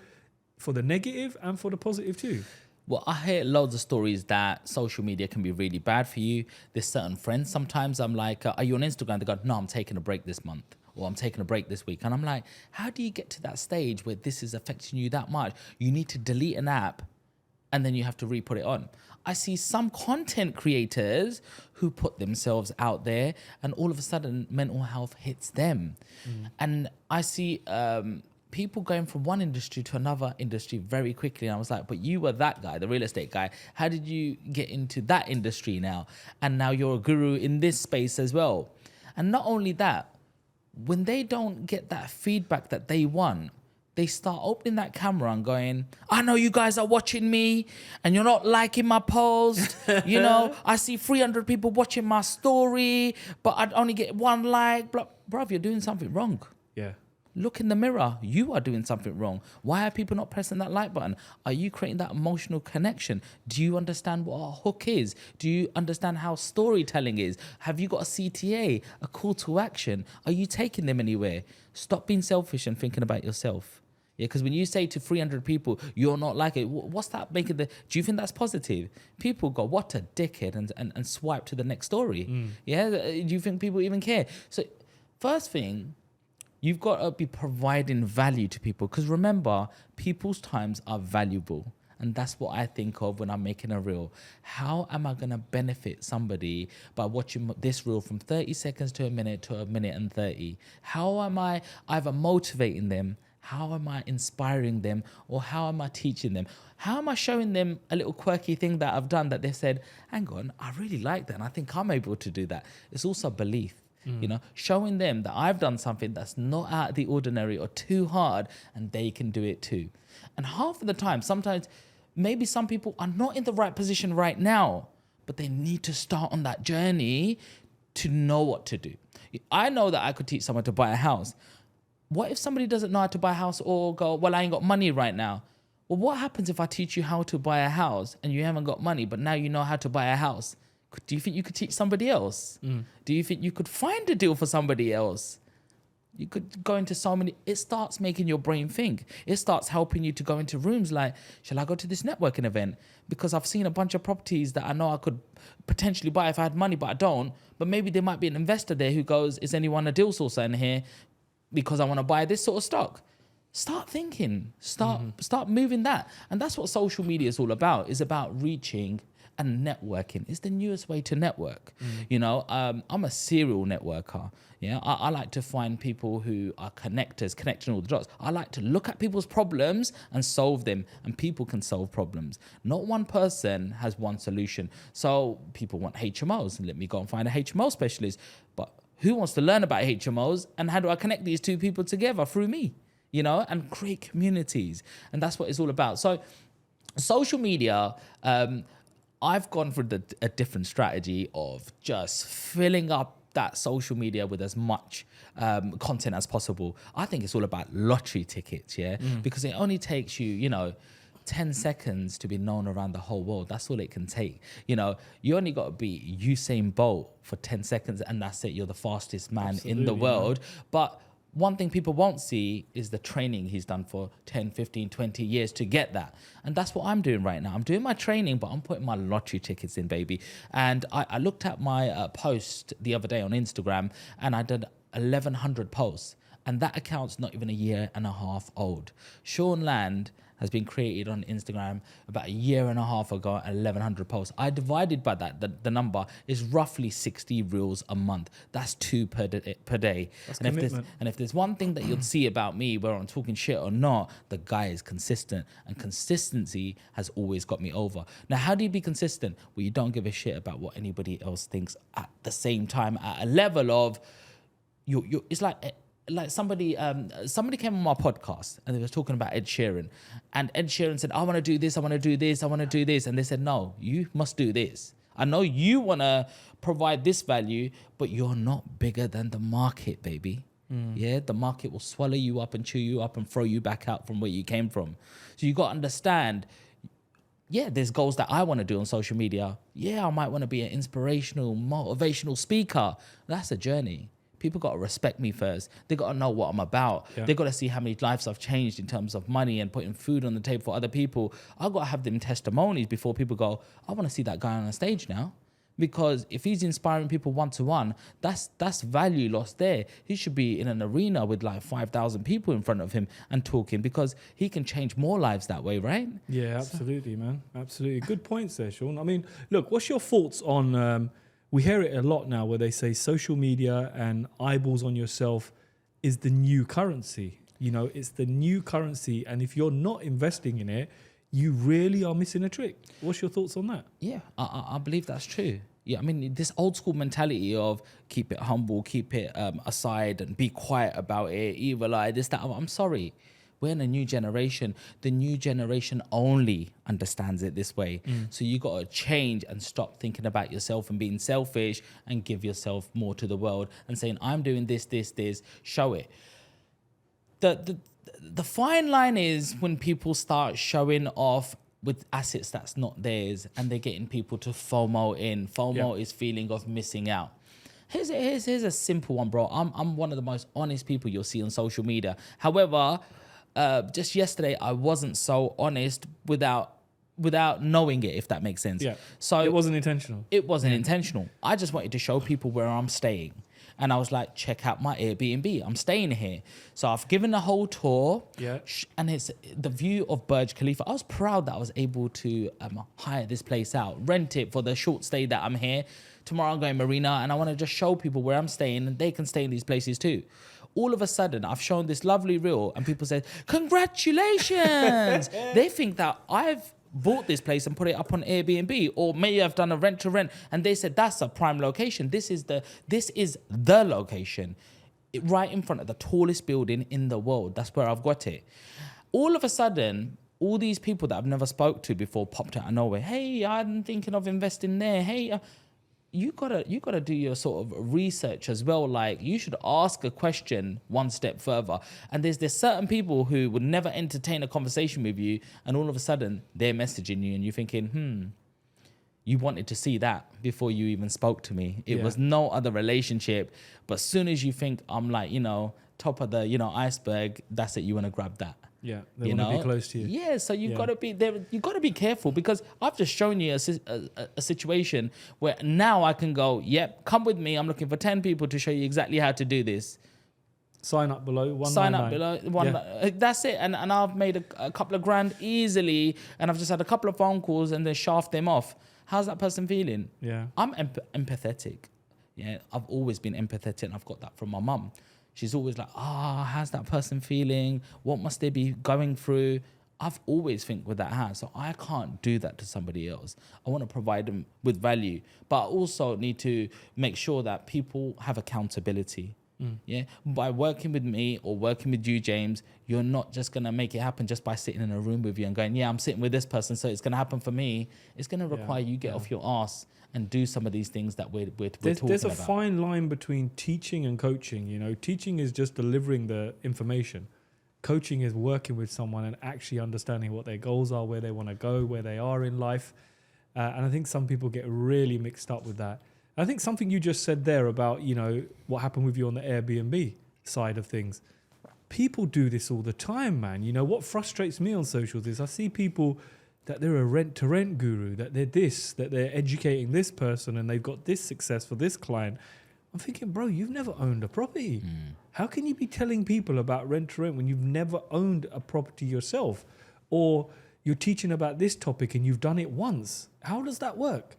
Speaker 1: for the negative and for the positive too?
Speaker 2: Well, I hear loads of stories that social media can be really bad for you. There's certain friends, sometimes I'm like, are you on Instagram? They go, no, I'm taking a break this month. Or I'm taking a break this week. And I'm like, how do you get to that stage where this is affecting you that much? You need to delete an app and then you have to re-put it on. I see some content creators who put themselves out there and all of a sudden mental health hits them. And I see people going from one industry to another industry very quickly. And I was like, but you were that guy, the real estate guy. How did you get into that industry now? And now you're a guru in this space as well. And not only that, when they don't get that feedback that they want, they start opening that camera and going, I know you guys are watching me and you're not liking my post. You know, I see 300 people watching my story, but I'd only get 1 like. Bruv, you're doing something wrong.
Speaker 1: Yeah.
Speaker 2: Look in the mirror. You are doing something wrong. Why are people not pressing that like button? Are you creating that emotional connection? Do you understand what a hook is? Do you understand how storytelling is? Have you got a CTA, a call to action? Are you taking them anywhere? Stop being selfish and thinking about yourself. Yeah, because when you say to 300 people, you're not like it, what's that making do you think that's positive? People go, what a dickhead, and swipe to the next story. Yeah, do you think people even care? So first thing, you've got to be providing value to people, because remember, people's times are valuable. And that's what I think of when I'm making a reel. How am I going to benefit somebody by watching this reel from 30 seconds to a minute and 30? How am I either motivating them? How am I inspiring them? Or how am I teaching them? How am I showing them a little quirky thing that I've done that they said, hang on, I really like that and I think I'm able to do that. It's also belief. You know, showing them that I've done something that's not out of the ordinary or too hard and they can do it too. And half of the time, sometimes maybe some people are not in the right position right now, but they need to start on that journey to know what to do. I know that I could teach someone to buy a house. What if somebody doesn't know how to buy a house or go, well, I ain't got money right now? Well, what happens if I teach you how to buy a house and you haven't got money, but now you know how to buy a house? Do you think you could teach somebody else? Do you think you could find a deal for somebody else? You could go into so many. It starts making your brain think. It starts helping you to go into rooms like, shall I go to this networking event? Because I've seen a bunch of properties that I know I could potentially buy if I had money, but I don't. But maybe there might be an investor there who goes, is anyone a deal sourcer in here? Because I want to buy this sort of stock. Start thinking. Start moving that. And that's what social media is all about. It's about reaching and networking. Is the newest way to network. You know, I'm a serial networker. Yeah, I like to find people who are connectors, connecting all the dots. I like to look at people's problems and solve them, and people can solve problems. Not one person has one solution. So people want HMOs, and let me go and find a HMO specialist. But who wants to learn about HMOs, and how do I connect these two people together? Through me, you know, and create communities. And that's what it's all about. So social media, I've gone for a different strategy of just filling up that social media with as much content as possible. I think it's all about lottery tickets, yeah? Because it only takes you, you know, 10 seconds to be known around the whole world. That's all it can take. You know, you only got to be Usain Bolt for 10 seconds and that's it. You're the fastest man in the world. Yeah. But one thing people won't see is the training he's done for 10, 15, 20 years to get that. And that's what I'm doing right now. I'm doing my training, but I'm putting my lottery tickets in, baby. And I looked at my post the other day on Instagram and I did 1,100 posts. And that account's not even a year and a half old. Sean Land has been created on Instagram about a year and a half ago at 1,100 posts. I divided by that, the number is roughly 60 reels a month. That's 2 per day.
Speaker 1: That's commitment.
Speaker 2: If there's one thing that you'll see about me, whether I'm talking shit or not, the guy is consistent. And consistency has always got me over. Now, how do you be consistent? Well, you don't give a shit about what anybody else thinks at the same time, at a level of, it's like somebody came on my podcast and they were talking about Ed Sheeran, and Ed Sheeran said, I want to do this, I want to do this, I want to do this. And they said, no, you must do this. I know you want to provide this value, but you're not bigger than the market, baby. Yeah, the market will swallow you up and chew you up and throw you back out from where you came from. So you got to understand, yeah, there's goals that I want to do on social media. Yeah, I might want to be an inspirational, motivational speaker. That's a journey. People got to respect me first. They got to know what I'm about. Yeah. They got to see how many lives I've changed in terms of money and putting food on the table for other people. I got to have them testimonies before people go, I want to see that guy on the stage now. Because if he's inspiring people one-to-one, that's value lost there. He should be in an arena with like 5,000 people in front of him and talking, because he can change more lives that way, right?
Speaker 1: Yeah, absolutely, man. Absolutely. Good points there, Sean. I mean, look, what's your thoughts on... we hear it a lot now where they say social media and eyeballs on yourself is the new currency. You know, it's the new currency. And if you're not investing in it, you really are missing a trick. What's your thoughts on that?
Speaker 2: Yeah, I believe that's true. Yeah, I mean, this old school mentality of keep it humble, keep it aside and be quiet about it, evil eye, this, that. I'm sorry. We're in a new generation. The new generation only understands it this way. So you got to change and stop thinking about yourself and being selfish and give yourself more to the world and saying, I'm doing this, show it. The fine line is when people start showing off with assets that's not theirs and they're getting people to FOMO in. FOMO is feeling of missing out. Here's a simple one, bro. I'm one of the most honest people you'll see on social media. However, just yesterday, I wasn't so honest without knowing it, if that makes sense.
Speaker 1: Yeah.
Speaker 2: So
Speaker 1: it wasn't intentional.
Speaker 2: It wasn't intentional. I just wanted to show people where I'm staying. And I was like, check out my Airbnb. I'm staying here. So I've given the whole tour.
Speaker 1: Yeah.
Speaker 2: And it's the view of Burj Khalifa. I was proud that I was able to hire this place out, rent it for the short stay that I'm here. Tomorrow I'm going Marina, and I want to just show people where I'm staying, and they can stay in these places too. All of a sudden, I've shown this lovely reel, and people say, congratulations. They think that I've bought this place and put it up on Airbnb, or maybe I've done a rent to rent, and they said that's a prime location. This is the location, right in front of the tallest building in the world. That's where I've got it. All of a sudden, all these people that I've never spoke to before popped out of nowhere. Hey, I'm thinking of investing there. Hey, you gotta do your sort of research as well. Like, you should ask a question one step further. And there's certain people who would never entertain a conversation with you, and all of a sudden they're messaging you, and you're thinking, you wanted to see that before you even spoke to me. It was no other relationship. But as soon as you think I'm like, top of the, iceberg, that's it. You want to grab that.
Speaker 1: Yeah, they want to be close to you.
Speaker 2: Yeah, so you've got to be there. You've got to be careful, because I've just shown you a situation where now I can go, yep, come with me. I'm looking for 10 people to show you exactly how to do this.
Speaker 1: Sign up below.
Speaker 2: Sign up below. That's it. And I've made a couple of grand easily, and I've just had a couple of phone calls and then shaft them off. How's that person feeling?
Speaker 1: Yeah,
Speaker 2: I'm empathetic. Yeah, I've always been empathetic, and I've got that from my mum. She's always like, how's that person feeling? What must they be going through? I've always think with that hat. So I can't do that to somebody else. I want to provide them with value, but I also need to make sure that people have accountability. Yeah, by working with me or working with you, James, you're not just going to make it happen just by sitting in a room with you and going, I'm sitting with this person, so it's going to happen for me. It's going to require you get off your ass and do some of these things that we're talking about.
Speaker 1: There's a fine line between teaching and coaching. Teaching is just delivering the information. Coaching is working with someone and actually understanding what their goals are, where they want to go, where they are in life. And I think some people get really mixed up with that. I think something you just said there about, what happened with you on the Airbnb side of things. People do this all the time, man. What frustrates me on socials is I see people that they're a rent-to-rent guru, that they're this, that they're educating this person and they've got this success for this client. I'm thinking, bro, you've never owned a property. How can you be telling people about rent-to-rent when you've never owned a property yourself? Or you're teaching about this topic and you've done it once. How does that work?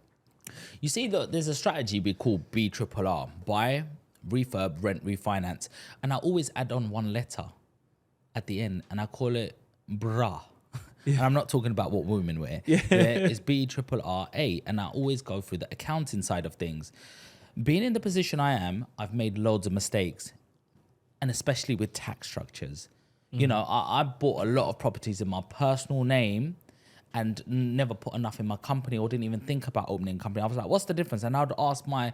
Speaker 2: You see, there's a strategy we call BRRR, buy, refurb, rent, refinance. And I always add on one letter at the end, and I call it BRRA. Yeah. And I'm not talking about what women wear. Yeah. It's BRRA. And I always go through the accounting side of things. Being in the position I am, I've made loads of mistakes, and especially with tax structures. I bought a lot of properties in my personal name and never put enough in my company, or didn't even think about opening a company. I was like, what's the difference? And I'd ask my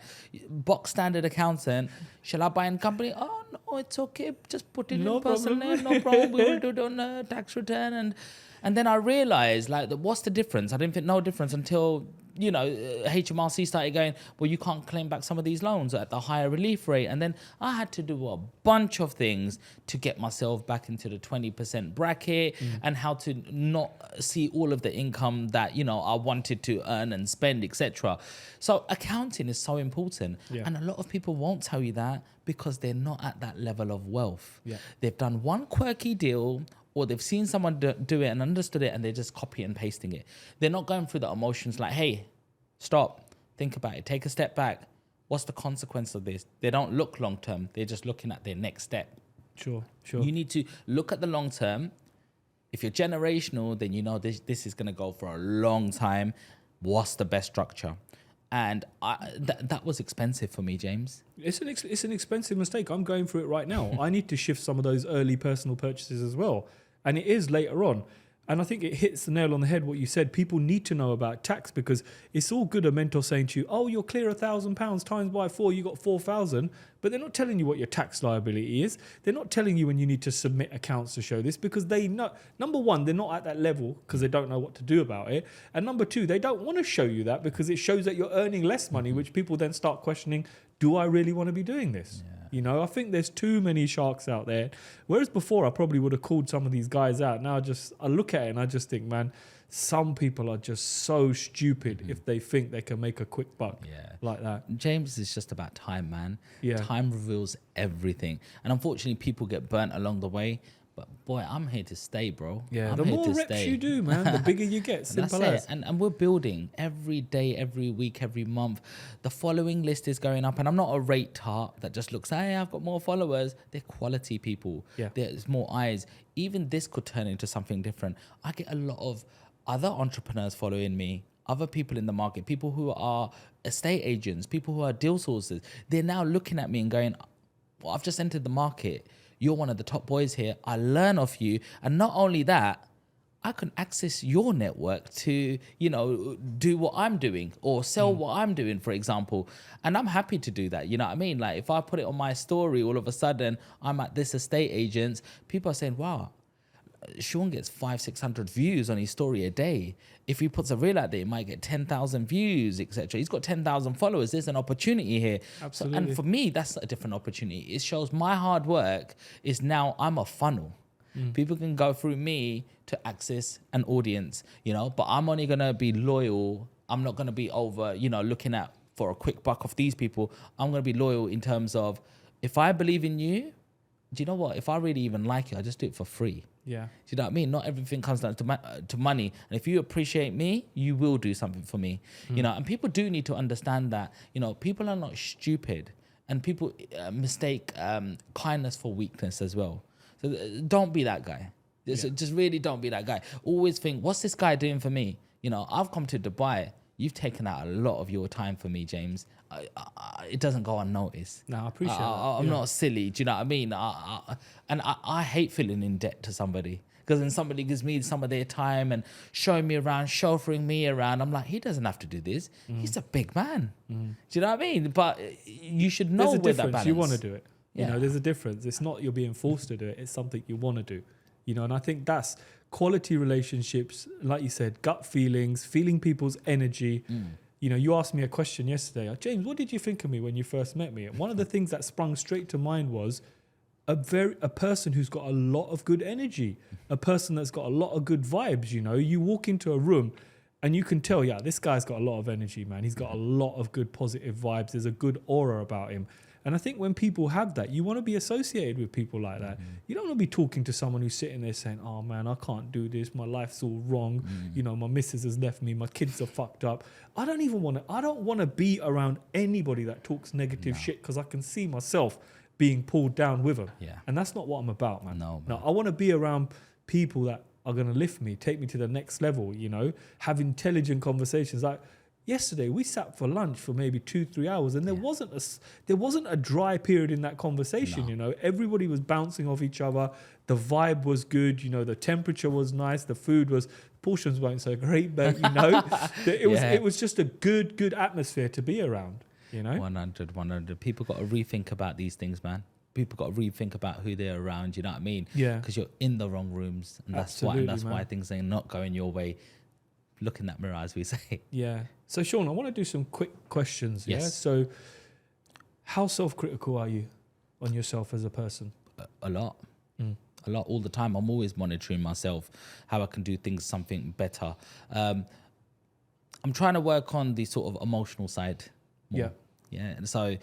Speaker 2: box standard accountant, shall I buy a company? Oh, no, it's okay. Just put it in personal name. No problem. We will do it on a tax return. And then I realized, what's the difference? I didn't think no difference until, HMRC started going, well, you can't claim back some of these loans at the higher relief rate. And then I had to do a bunch of things to get myself back into the 20% bracket and how to not see all of the income that, I wanted to earn and spend, etc. So accounting is so important. Yeah. And a lot of people won't tell you that because they're not at that level of wealth. Yeah. They've done one quirky deal, or they've seen someone do it and understood it, and they're just copying and pasting it. They're not going through the emotions like, hey, stop, think about it, take a step back. What's the consequence of this? They don't look long term. They're just looking at their next step.
Speaker 1: Sure.
Speaker 2: You need to look at the long term. If you're generational, then this is going to go for a long time. What's the best structure? And that was expensive for me, James.
Speaker 1: It's an expensive mistake. I'm going through it right now. I need to shift some of those early personal purchases as well. And it is later on. And I think it hits the nail on the head what you said. People need to know about tax, because it's all good a mentor saying to you, oh, you're clear £1,000 times by 4, you got 4,000. But they're not telling you what your tax liability is. They're not telling you when you need to submit accounts to show this, because they know, number one, they're not at that level because they don't know what to do about it. And number two, they don't want to show you that because it shows that you're earning less money, which people then start questioning, do I really want to be doing this?
Speaker 2: Yeah.
Speaker 1: You know, I think there's too many sharks out there. Whereas before, I probably would have called some of these guys out. Now I look at it and I just think, man, some people are just so stupid if they think they can make a quick buck like that.
Speaker 2: James, is just about time, man.
Speaker 1: Yeah.
Speaker 2: Time reveals everything. And unfortunately, people get burnt along the way. But boy, I'm here to stay, bro.
Speaker 1: Yeah,
Speaker 2: I'm
Speaker 1: the
Speaker 2: here
Speaker 1: more
Speaker 2: to
Speaker 1: reps
Speaker 2: stay.
Speaker 1: you do, man, the bigger you get. Simple as.
Speaker 2: And we're building every day, every week, every month. The following list is going up. And I'm not a rate tart that just looks, hey, I've got more followers. They're quality people.
Speaker 1: Yeah.
Speaker 2: There's more eyes. Even this could turn into something different. I get a lot of other entrepreneurs following me, other people in the market, people who are estate agents, people who are deal sources. They're now looking at me and going, well, I've just entered the market. You're one of the top boys here. I learn off you. And not only that, I can access your network to, you know, do what I'm doing or sell what I'm doing, for example. And I'm happy to do that. You know what I mean? Like if I put it on my story, all of a sudden I'm at this estate agent's, people are saying, wow, Sean gets 500-600 views on his story a day. If he puts a reel out there, he might get 10,000 views, etc. He's got 10,000 followers. There's an opportunity here.
Speaker 1: Absolutely.
Speaker 2: And for me, that's a different opportunity. It shows my hard work is now I'm a funnel. People can go through me to access an audience, you know, but I'm only going to be loyal. I'm not going to be over, you know, looking at for a quick buck of these people. I'm going to be loyal in terms of if I believe in you, do you know what? If I really even like you, I just do it for free.
Speaker 1: Yeah.
Speaker 2: Do you know what I mean? Not everything comes down to money. And if you appreciate me, you will do something for me. You know, and people do need to understand that, you know, people are not stupid and people mistake kindness for weakness as well. So don't be that guy. Just really don't be that guy. Always think, what's this guy doing for me? You know, I've come to Dubai. You've taken out a lot of your time for me, James. It doesn't go unnoticed.
Speaker 1: No, I appreciate that.
Speaker 2: I'm not silly. Do you know what I mean? I hate feeling in debt to somebody because then somebody gives me some of their time and showing me around, chauffeuring me around. I'm like, he doesn't have to do this. He's a big man. Do you know what I mean? But you should know
Speaker 1: there's a
Speaker 2: where that
Speaker 1: difference.
Speaker 2: balance.
Speaker 1: You want to do it. You
Speaker 2: Yeah.
Speaker 1: know, there's a difference. It's not you're being forced to do it. It's something you want to do. You know, and I think that's quality relationships, like you said, gut feelings, feeling people's energy. You know, you asked me a question yesterday, James, what did you think of me when you first met me? And one of the things that sprung straight to mind was a person who's got a lot of good energy, a person that's got a lot of good vibes. You know, you walk into a room and you can tell, yeah, this guy's got a lot of energy, man. He's got a lot of good positive vibes. There's a good aura about him. And I think when people have that, you want to be associated with people like that. You don't want to be talking to someone who's sitting there saying, oh man, I can't do this. My life's all wrong. You know, my missus has left me. My kids are fucked up. I don't want to be around anybody that talks negative shit because I can see myself being pulled down with them.
Speaker 2: Yeah.
Speaker 1: And that's not what I'm about, man.
Speaker 2: No,
Speaker 1: No, I want to be around people that are going to lift me, take me to the next level, you know, have intelligent conversations. Like, yesterday, we sat for lunch for maybe 2-3 hours, and there wasn't a dry period in that conversation.
Speaker 2: No.
Speaker 1: You know, everybody was bouncing off each other. The vibe was good. You know, the temperature was nice. The food was portions weren't so great, but you know, it was just a good atmosphere to be around. You know,
Speaker 2: 100. People got to rethink about these things, man. People got to rethink about who they're around. You know what I mean?
Speaker 1: Yeah.
Speaker 2: Because you're in the wrong rooms, and that's why things are not going your way. Look in that mirror, as we say.
Speaker 1: Yeah. So, Sean, I want to do some quick questions. Yeah.
Speaker 2: Yes.
Speaker 1: So, how self-critical are you on yourself as a person?
Speaker 2: A lot. A lot, all the time. I'm always monitoring myself, how I can do things something better. I'm trying to work on the sort of emotional side more. Yeah. And so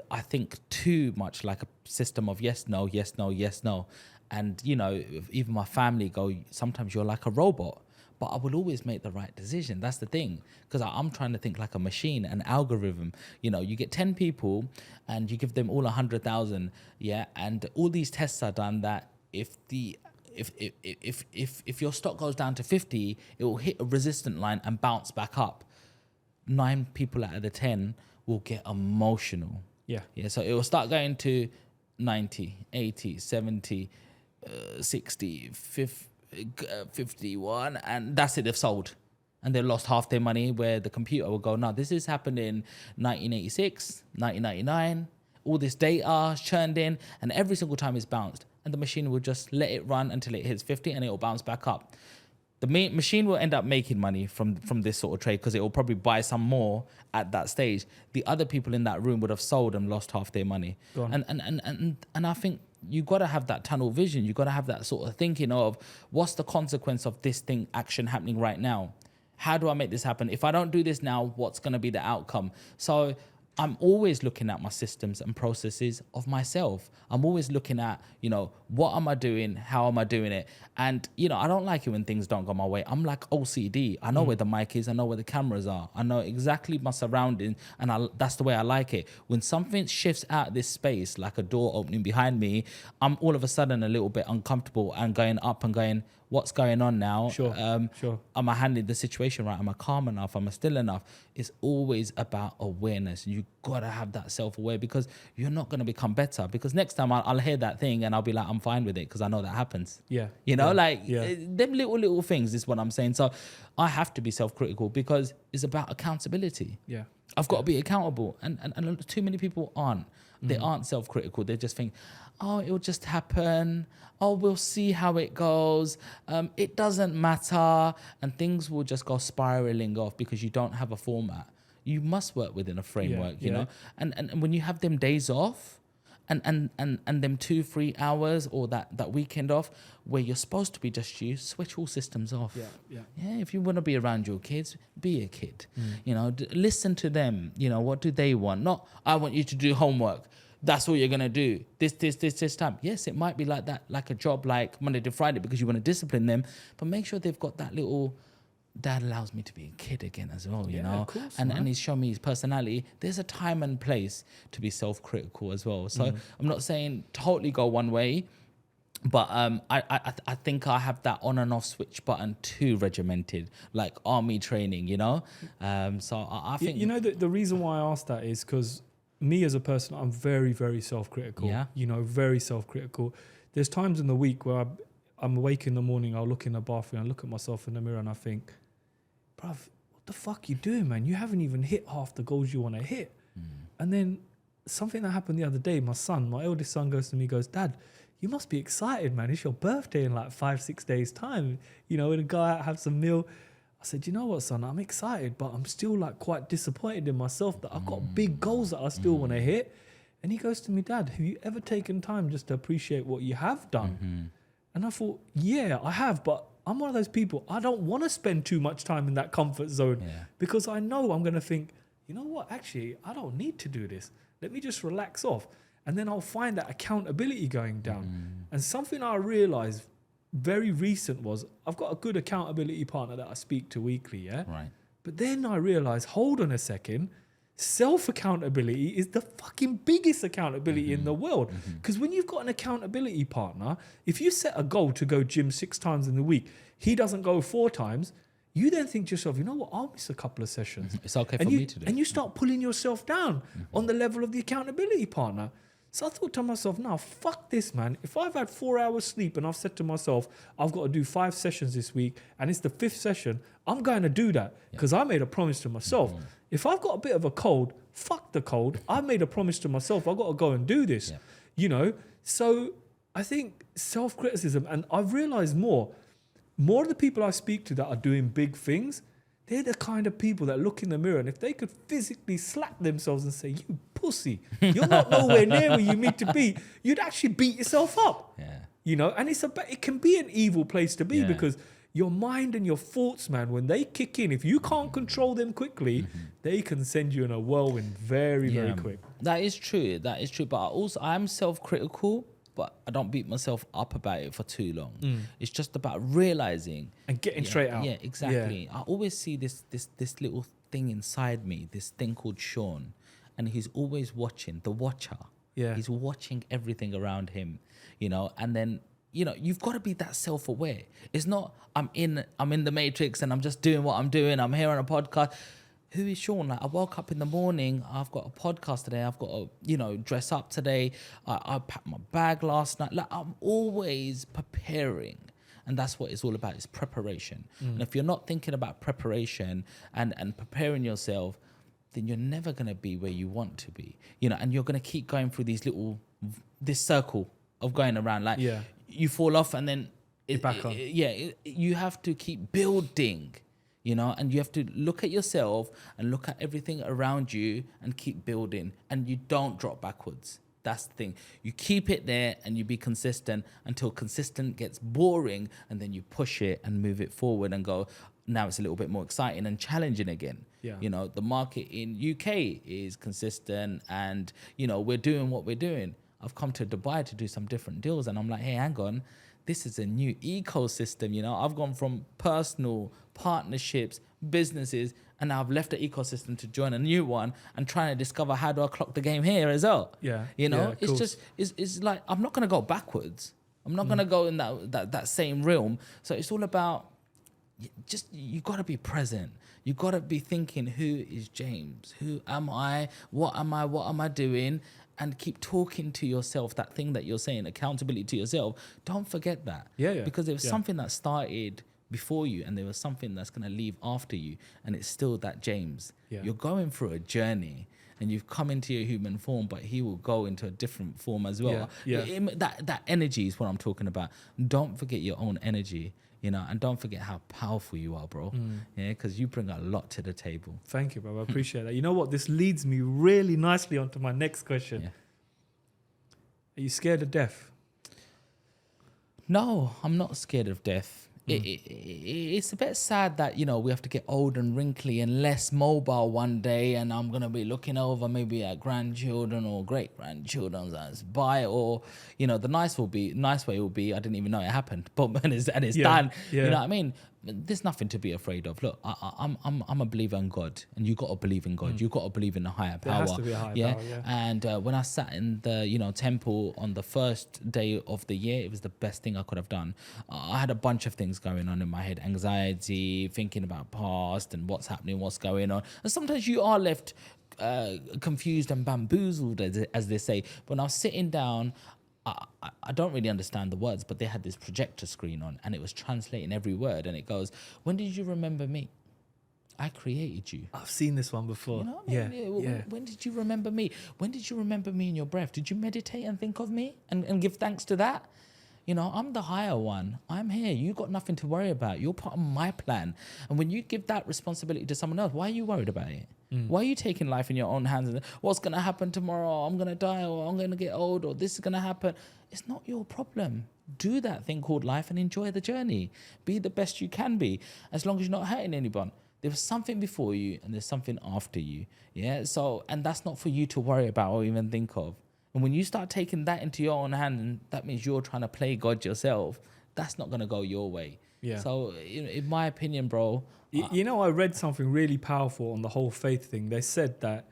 Speaker 2: I think too much like a system of yes, no, yes, no, yes, no. And, you know, even my family go, sometimes you're like a robot. But I will always make the right decision. That's the thing. Because I'm trying to think like a machine, an algorithm. You know, you get 10 people and you give them all 100,000. Yeah. And all these tests are done that if your stock goes down to 50, it will hit a resistant line and bounce back up. 9 people out of the 10 will get emotional. Yeah. So it will start going to 90, 80, 70, 60, 50. 51, and that's it, they've sold and they lost half their money, where the computer will go, no, this has happened in 1986, 1999, all this data churned in, and every single time it's bounced, and the machine will just let it run until it hits 50 and it will bounce back up. The machine will end up making money from this sort of trade because it will probably buy some more at that stage. The other people in that room would have sold and lost half their money. And I think you got to have that tunnel vision. You got to have that sort of thinking of what's the consequence of this thing action happening right now? How do I make this happen? If I don't do this now, what's going to be the outcome? So I'm always looking at my systems and processes of myself. I'm always looking at, what am I doing? How am I doing it? And, I don't like it when things don't go my way. I'm like OCD. I know where the mic is. I know where the cameras are. I know exactly my surroundings. And that's the way I like it. When something shifts out of this space, like a door opening behind me, I'm all of a sudden a little bit uncomfortable and going up and going, what's going on now?
Speaker 1: Sure.
Speaker 2: Am I handling the situation right? Am I calm enough? Am I still enough? It's always about awareness. You got to have that self-aware because you're not going to become better. Because next time I'll hear that thing and I'll be like, I'm fine with it because I know that happens.
Speaker 1: Yeah.
Speaker 2: Them little things is what I'm saying. So I have to be self-critical because it's about accountability.
Speaker 1: Yeah.
Speaker 2: I've got to be accountable. And too many people aren't. They aren't self-critical. They just think, oh, it'll just happen. Oh, we'll see how it goes. It doesn't matter. And things will just go spiraling off because you don't have a format. You must work within a framework, you know? And when you have them days off and them 2-3 hours or that weekend off where you're supposed to be just you, switch all systems off. Yeah, if you want to be around your kids, be a kid. Listen to them. What do they want? Not, I want you to do homework. That's all you're going to do. This time. Yes, it might be like that, like a job like Monday to Friday because you want to discipline them, but make sure they've got that little, dad allows me to be a kid again as well,
Speaker 1: Of course,
Speaker 2: and he's shown me his personality. There's a time and place to be self-critical as well. So I'm not saying totally go one way, but I think I have that on and off switch button too regimented, like army training, So I think...
Speaker 1: The reason why I asked that is because me as a person, I'm very, very self-critical.
Speaker 2: Yeah.
Speaker 1: Very self-critical. There's times in the week where I'm awake in the morning, I'll look in the bathroom, I look at myself in the mirror and I think, bruv, what the fuck you doing, man? You haven't even hit half the goals you want to hit. And then something that happened the other day, my eldest son goes to me, goes, Dad, you must be excited, man. It's your birthday in like 5-6 days time. We're going to go out, have some meal. I said, you know what, son, I'm excited, but I'm still like quite disappointed in myself that I've got big goals that I still want to hit. And he goes to me, Dad, have you ever taken time just to appreciate what you have done? And I thought, yeah, I have, but I'm one of those people, I don't want to spend too much time in that comfort zone because I know I'm going to think, you know what, actually, I don't need to do this. Let me just relax off. And then I'll find that accountability going down. And something I realized very recent was I've got a good accountability partner that I speak to weekly,
Speaker 2: Right.
Speaker 1: But then I realized, hold on a second, self-accountability is the fucking biggest accountability in the world. Because when you've got an accountability partner, if you set a goal to go gym 6 times in the week, he doesn't go 4 times, you then think to yourself, you know what, I'll miss a couple of sessions.
Speaker 2: It's okay for me to do.
Speaker 1: And you start pulling yourself down on the level of the accountability partner. So I thought to myself, now, fuck this, man. If I've had 4 hours sleep and I've said to myself, I've got to do 5 sessions this week and it's the 5th session, I'm going to do that because I made a promise to myself. If I've got a bit of a cold, fuck the cold. I made a promise to myself. I've got to go and do this, So I think self-criticism, and I've realized more of the people I speak to that are doing big things, they're the kind of people that look in the mirror and if they could physically slap themselves and say, you pussy, you're not nowhere near where you need to be, you'd actually beat yourself up. And it can be an evil place to be because your mind and your thoughts, man, when they kick in, if you can't control them quickly, they can send you in a whirlwind very, very quick.
Speaker 2: That is true. But I'm self-critical, but I don't beat myself up about it for too long. It's just about realizing
Speaker 1: and getting straight out.
Speaker 2: Yeah, exactly. I always see this little thing inside me, this thing called Sean, and he's always watching, the watcher.
Speaker 1: Yeah.
Speaker 2: He's watching everything around him, and then you've got to be that self-aware. It's not I'm in the matrix and I'm just doing what I'm doing. I'm here on a podcast. Who is Sean? Like, I woke up in the morning, I've got a podcast today, I've got to, dress up today. I packed my bag last night. Like, I'm always preparing. And that's what it's all about, is preparation. And if you're not thinking about preparation and preparing yourself, then you're never going to be where you want to be. And you're going to keep going through this circle of going around. Like, you fall off and then
Speaker 1: back on.
Speaker 2: You have to keep building, and you have to look at yourself and look at everything around you and keep building, and you don't drop backwards. That's the thing. You keep it there and you be consistent until consistent gets boring, and then you push it and move it forward and go, now it's a little bit more exciting and challenging again.
Speaker 1: Yeah.
Speaker 2: The market in UK is consistent, and, we're doing what we're doing. I've come to Dubai to do some different deals, and I'm like, hey, hang on. This is a new ecosystem. I've gone from personal partnerships, businesses, and now I've left the ecosystem to join a new one and trying to discover how do I clock the game here as well.
Speaker 1: Yeah.
Speaker 2: It's just, it's like, I'm not going to go backwards. I'm not going to go in that same realm. So it's all about you got to be present. You got to be thinking, who is James? Who am I? What am I doing? And keep talking to yourself, that thing that you're saying, accountability to yourself. Don't forget that.
Speaker 1: Yeah.
Speaker 2: Because there was something that started before you, and there was something that's going to leave after you, and it's still that James.
Speaker 1: Yeah.
Speaker 2: You're going through a journey, and you've come into your human form, but he will go into a different form as well.
Speaker 1: Yeah.
Speaker 2: That energy is what I'm talking about. Don't forget your own energy, and don't forget how powerful you are, bro. Yeah, because you bring a lot to the table.
Speaker 1: Thank you, bro. I appreciate that. You know what? This leads me really nicely onto my next question.
Speaker 2: Yeah.
Speaker 1: Are you scared of death?
Speaker 2: No, I'm not scared of death. It's a bit sad that, we have to get old and wrinkly and less mobile one day, and I'm going to be looking over maybe at grandchildren or great-grandchildren as by, or, the nice way will be, I didn't even know it happened, but and it's done.
Speaker 1: Yeah.
Speaker 2: You know what I mean? There's nothing to be afraid of. Look, I'm a believer in God, and you got to believe in God. You got to believe in a higher power.
Speaker 1: There has to be a higher power, yeah.
Speaker 2: And when I sat in the temple on the first day of the year, it was the best thing I could have done. I had a bunch of things going on in my head: anxiety, thinking about past and what's happening, what's going on. And sometimes you are left confused and bamboozled, as they say. But when I was sitting down, I don't really understand the words, but they had this projector screen on, and it was translating every word, and it goes, when did you remember me? I created you.
Speaker 1: I've seen this one before.
Speaker 2: You know what I mean? When did you remember me? When did you remember me in your breath? Did you meditate and think of me and give thanks to that? I'm the higher one. I'm here. You got nothing to worry about. You're part of my plan. And when you give that responsibility to someone else, why are you worried about it? Why are you taking life in your own hands? And what's going to happen tomorrow? I'm going to die, or I'm going to get old, or this is going to happen. It's not your problem. Do that thing called life and enjoy the journey. Be the best you can be, as long as you're not hurting anyone. There was something before you and there's something after you. Yeah. So, and that's not for you to worry about or even think of. And when you start taking that into your own hand, and that means you're trying to play God yourself, that's not going to go your way. Yeah. So, in my opinion, bro.
Speaker 1: I read something really powerful on the whole faith thing. They said that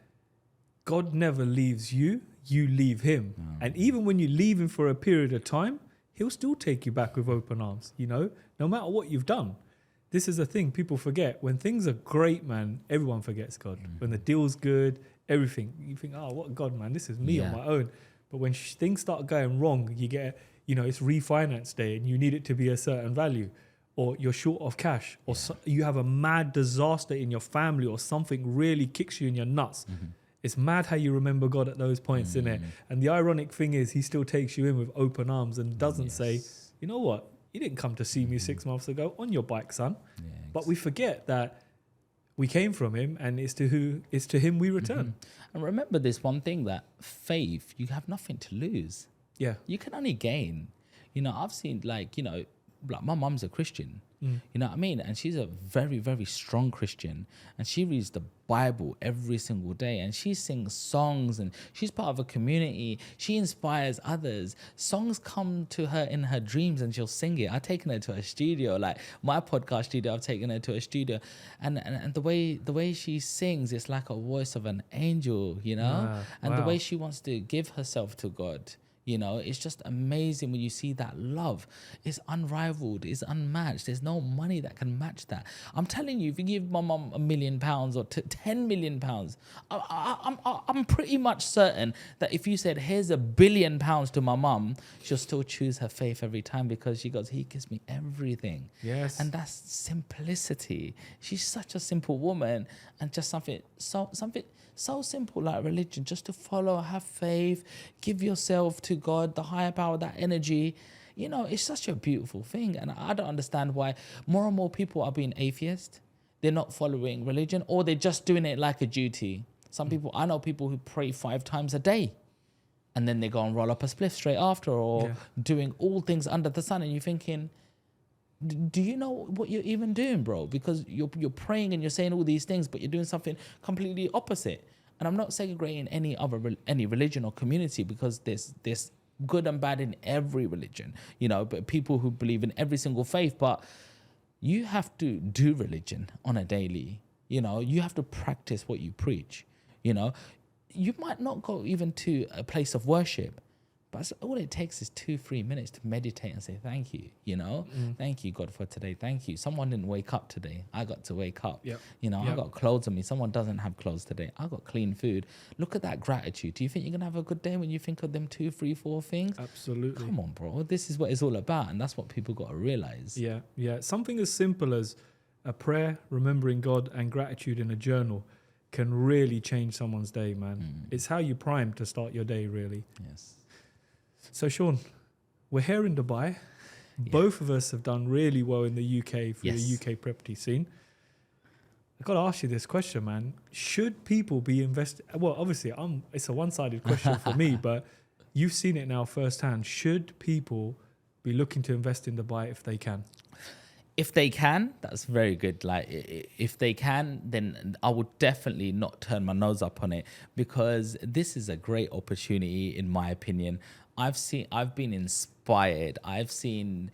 Speaker 1: God never leaves you, you leave him. And even when you leave him for a period of time, he'll still take you back with open arms, no matter what you've done. This is a thing people forget. When things are great, man, everyone forgets God. When the deal's good, everything, you think, oh, what God, man, this is me on my own. But when things start going wrong, you get, it's refinance day and you need it to be a certain value, or you're short of cash, or you have a mad disaster in your family, or something really kicks you in your nuts. It's mad how you remember God at those points, isn't it? And the ironic thing is he still takes you in with open arms and doesn't say, you know what, you didn't come to see me 6 months ago on your bike, son. But we forget that we came from him, and it's to him we return.
Speaker 2: And remember this one thing, that faith, you have nothing to lose.
Speaker 1: Yeah.
Speaker 2: You can only gain. I've seen like my mum's a Christian, you know what I mean? And she's a very, very strong Christian, and she reads the Bible every single day, and she sings songs, and she's part of a community. She inspires others. Songs come to her in her dreams, and she'll sing it. I've taken her to a studio, like my podcast studio. I've taken her to a studio, and the way she sings, it's like a voice of an angel, and the way she wants to give herself to God. It's just amazing when you see that love. It's unrivaled. It's unmatched. There's no money that can match that. I'm telling you, if you give my mum £1 million or 10 million pounds, I'm pretty much certain that if you said, here's £1 billion to my mum, she'll still choose her faith every time, because she goes, he gives me everything.
Speaker 1: Yes.
Speaker 2: And that's simplicity. She's such a simple woman, and just something so simple like religion, just to follow, have faith, give yourself to God, the higher power, that energy. you know, it's such a beautiful thing. And I don't understand why more and more people are being atheist. They're not following religion, or they're just doing it like a duty. Some people, I know people who pray 5 times a day, and then they go and roll up a spliff straight after, or doing all things under the sun. And you're thinking, do you know what you're even doing, bro? Because you're praying and you're saying all these things, but you're doing something completely opposite. And I'm not segregating any religion or community, because there's good and bad in every religion, you know, but people who believe in every single faith. But you have to do religion on a daily, you know, you have to practice what you preach, you know. You might not go even to a place of worship, but all it takes is 2-3 minutes to meditate and say thank you, you know. Thank you, God, for today. Thank you. Someone didn't wake up today. I got to wake up. You know, I got clothes on me. Someone doesn't have clothes today. I got clean food. Look at that gratitude. Do you think you're going to have a good day when you think of them 2, 3, 4 things?
Speaker 1: Absolutely.
Speaker 2: Come on, bro. This is what it's all about, and that's what people got to realize.
Speaker 1: Yeah. Something as simple as a prayer, remembering God, and gratitude in a journal can really change someone's day, man. It's how you prime to start your day, really.
Speaker 2: Yes.
Speaker 1: So, Sean, we're here in Dubai. Both of us have done really well in the UK for the UK property scene. I've got to ask you this question, man. Should people be investing? Well, obviously, it's a one-sided question for me, but you've seen it now firsthand. Should people be looking to invest in Dubai if they can?
Speaker 2: If they can, that's very good. Like, if they can, then I would definitely not turn my nose up on it, because this is a great opportunity, in my opinion. I've been inspired. I've seen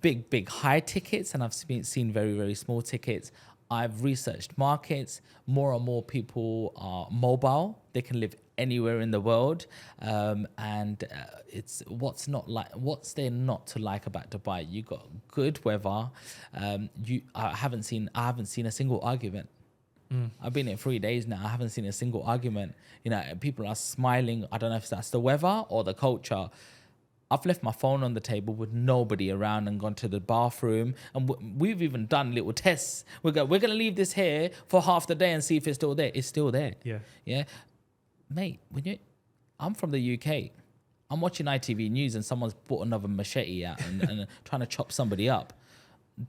Speaker 2: big high tickets, and I've seen very, very small tickets. I've researched markets. More and more people are mobile. They can live anywhere in the world, and it's what's there not to like about Dubai? You got good weather. I haven't seen a single argument. I've been here 3 days now. I haven't seen a single argument. You know, people are smiling. I don't know if that's the weather or the culture. I've left my phone on the table with nobody around and gone to the bathroom. And we've even done little tests. We're going to leave this here for half the day and see if it's still there. It's still there. Yeah. Mate, I'm from the UK. I'm watching ITV News and someone's brought another machete out and trying to chop somebody up.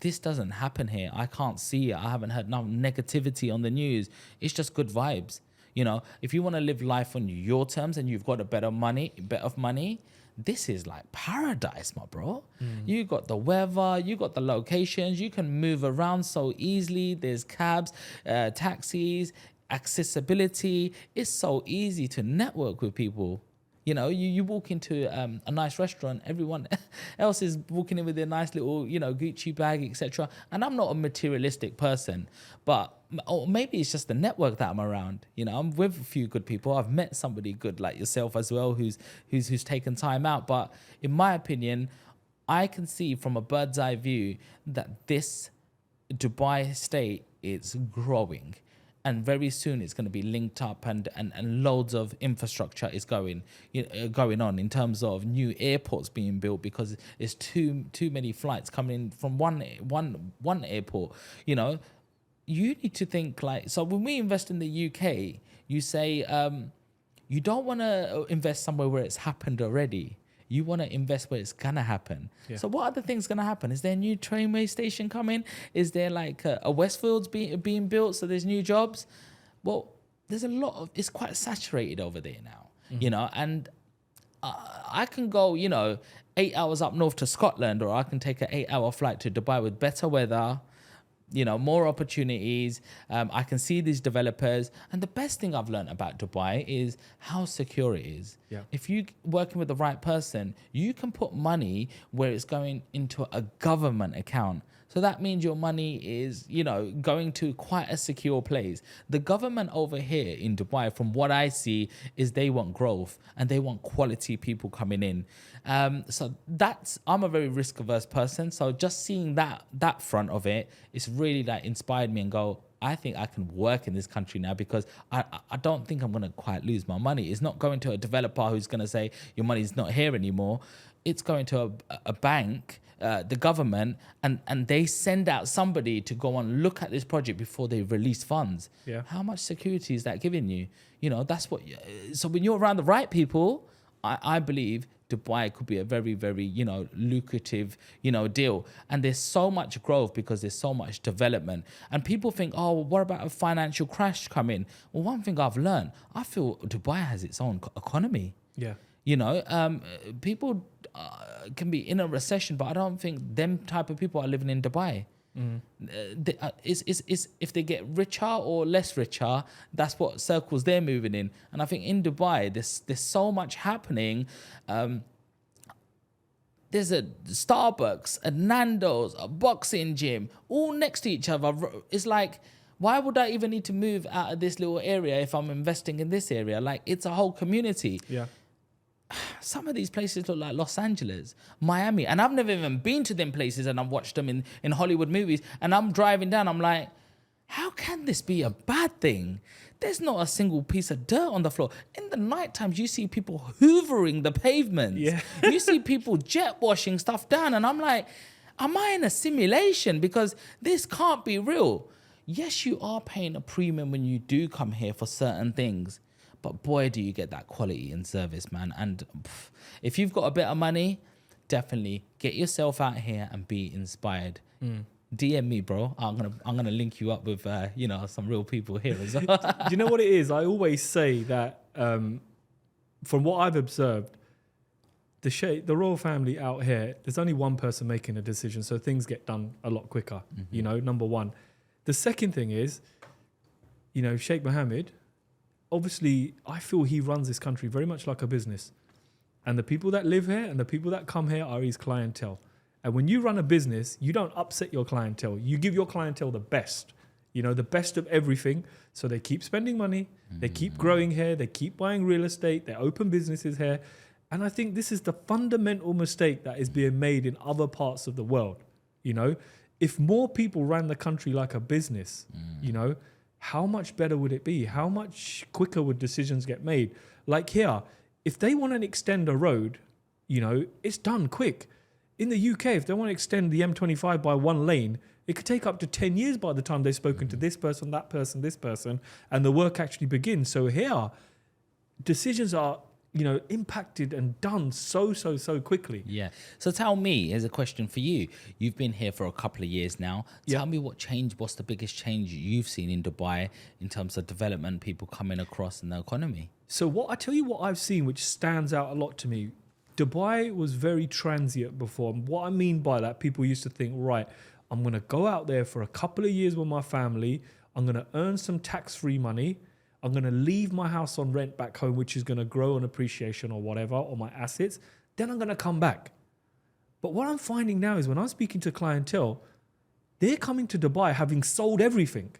Speaker 2: This doesn't happen here. I can't see it. I haven't heard no negativity on the news. It's just good vibes. You know, if you want to live life on your terms and you've got a bit of money, this is like paradise, my bro. You got the weather, you got the locations, you can move around so easily. There's cabs, taxis, accessibility. It's so easy to network with people. You know, you walk into a nice restaurant, everyone else is walking in with their nice little, you know, Gucci bag, etc. And I'm not a materialistic person, or maybe it's just the network that I'm around. You know, I'm with a few good people. I've met somebody good like yourself as well, who's taken time out. But in my opinion, I can see from a bird's eye view that this Dubai estate is growing. And very soon it's going to be linked up, and loads of infrastructure is going on in terms of new airports being built, because there's too many flights coming in from one airport. You know, you need to think like, so when we invest in the UK, you say you don't want to invest somewhere where it's happened already. You want to invest where it's going to happen. So what other things going to happen? Is there a new trainway station coming? Is there like a Westfields being built, so there's new jobs? Well, there's it's quite saturated over there now, you know, and I can go, you know, 8 hours up north to Scotland, or I can take an 8-hour flight to Dubai with better weather, you know, more opportunities. I can see these developers. And the best thing I've learned about Dubai is how secure it is. If you're working with the right person, you can put money where it's going into a government account. So that means your money is, you know, going to quite a secure place. The government over here in Dubai, from what I see, is they want growth and they want quality people coming in. So I'm a very risk-averse person. So just seeing that front of it, it's really like inspired me and go, I think I can work in this country now, because I don't think I'm going to quite lose my money. It's not going to a developer who's going to say your money's not here anymore. It's going to a bank, the government, and they send out somebody to go and look at this project before they release funds. How much security is that giving you? You know, that's what. So when you're around the right people, I believe Dubai could be a very, very, lucrative, deal. And there's so much growth because there's so much development. And people think, oh, well, what about a financial crash coming? Well, one thing I've learned, I feel Dubai has its own economy.
Speaker 1: Yeah.
Speaker 2: People can be in a recession, but I don't think them type of people are living in Dubai. If they get richer or less richer, that's what circles they're moving in. And I think in Dubai, there's so much happening. There's a Starbucks, a Nando's, a boxing gym, all next to each other. It's like, why would I even need to move out of this little area if I'm investing in this area? Like, it's a whole community.
Speaker 1: Yeah.
Speaker 2: Some of these places look like Los Angeles, Miami, and I've never even been to them places, and I've watched them in Hollywood movies, and I'm driving down, I'm like, how can this be a bad thing? There's not a single piece of dirt on the floor. In the night times, you see people hoovering the pavements.
Speaker 1: Yeah.
Speaker 2: You see people jet washing stuff down, and I'm like, am I in a simulation? Because this can't be real. Yes, you are paying a premium when you do come here for certain things, but boy, do you get that quality in service, man. And if you've got a bit of money, definitely get yourself out here and be inspired. DM me, bro. I'm gonna link you up with some real people here as well.
Speaker 1: Do you know what it is? I always say that from what I've observed, the royal family out here, there's only one person making a decision, so things get done a lot quicker. Number one. The second thing is, Sheikh Mohammed, obviously, I feel he runs this country very much like a business. And the people that live here and the people that come here are his clientele. And when you run a business, you don't upset your clientele. You give your clientele the best, the best of everything. So they keep spending money. They keep growing here. They keep buying real estate. They open businesses here. And I think this is the fundamental mistake that is being made in other parts of the world. If more people ran the country like a business, how much better would it be? How much quicker would decisions get made? Like here, if they want to extend a road, it's done quick. In the UK, if they want to extend the M25 by one lane, it could take up to 10 years by the time they've spoken to this person, that person, this person, and the work actually begins. So here, decisions are, impacted and done so quickly.
Speaker 2: Yeah. So tell me, here's a question for you. You've been here for a couple of years now. Tell me what's the biggest change you've seen in Dubai in terms of development, people coming across in the economy?
Speaker 1: So I tell you what I've seen, which stands out a lot to me. Dubai was very transient before. And what I mean by that, people used to think, right, I'm going to go out there for a couple of years with my family. I'm going to earn some tax-free money. I'm going to leave my house on rent back home, which is going to grow on appreciation or whatever, or my assets. Then I'm going to come back. But what I'm finding now is when I'm speaking to clientele, they're coming to Dubai having sold everything.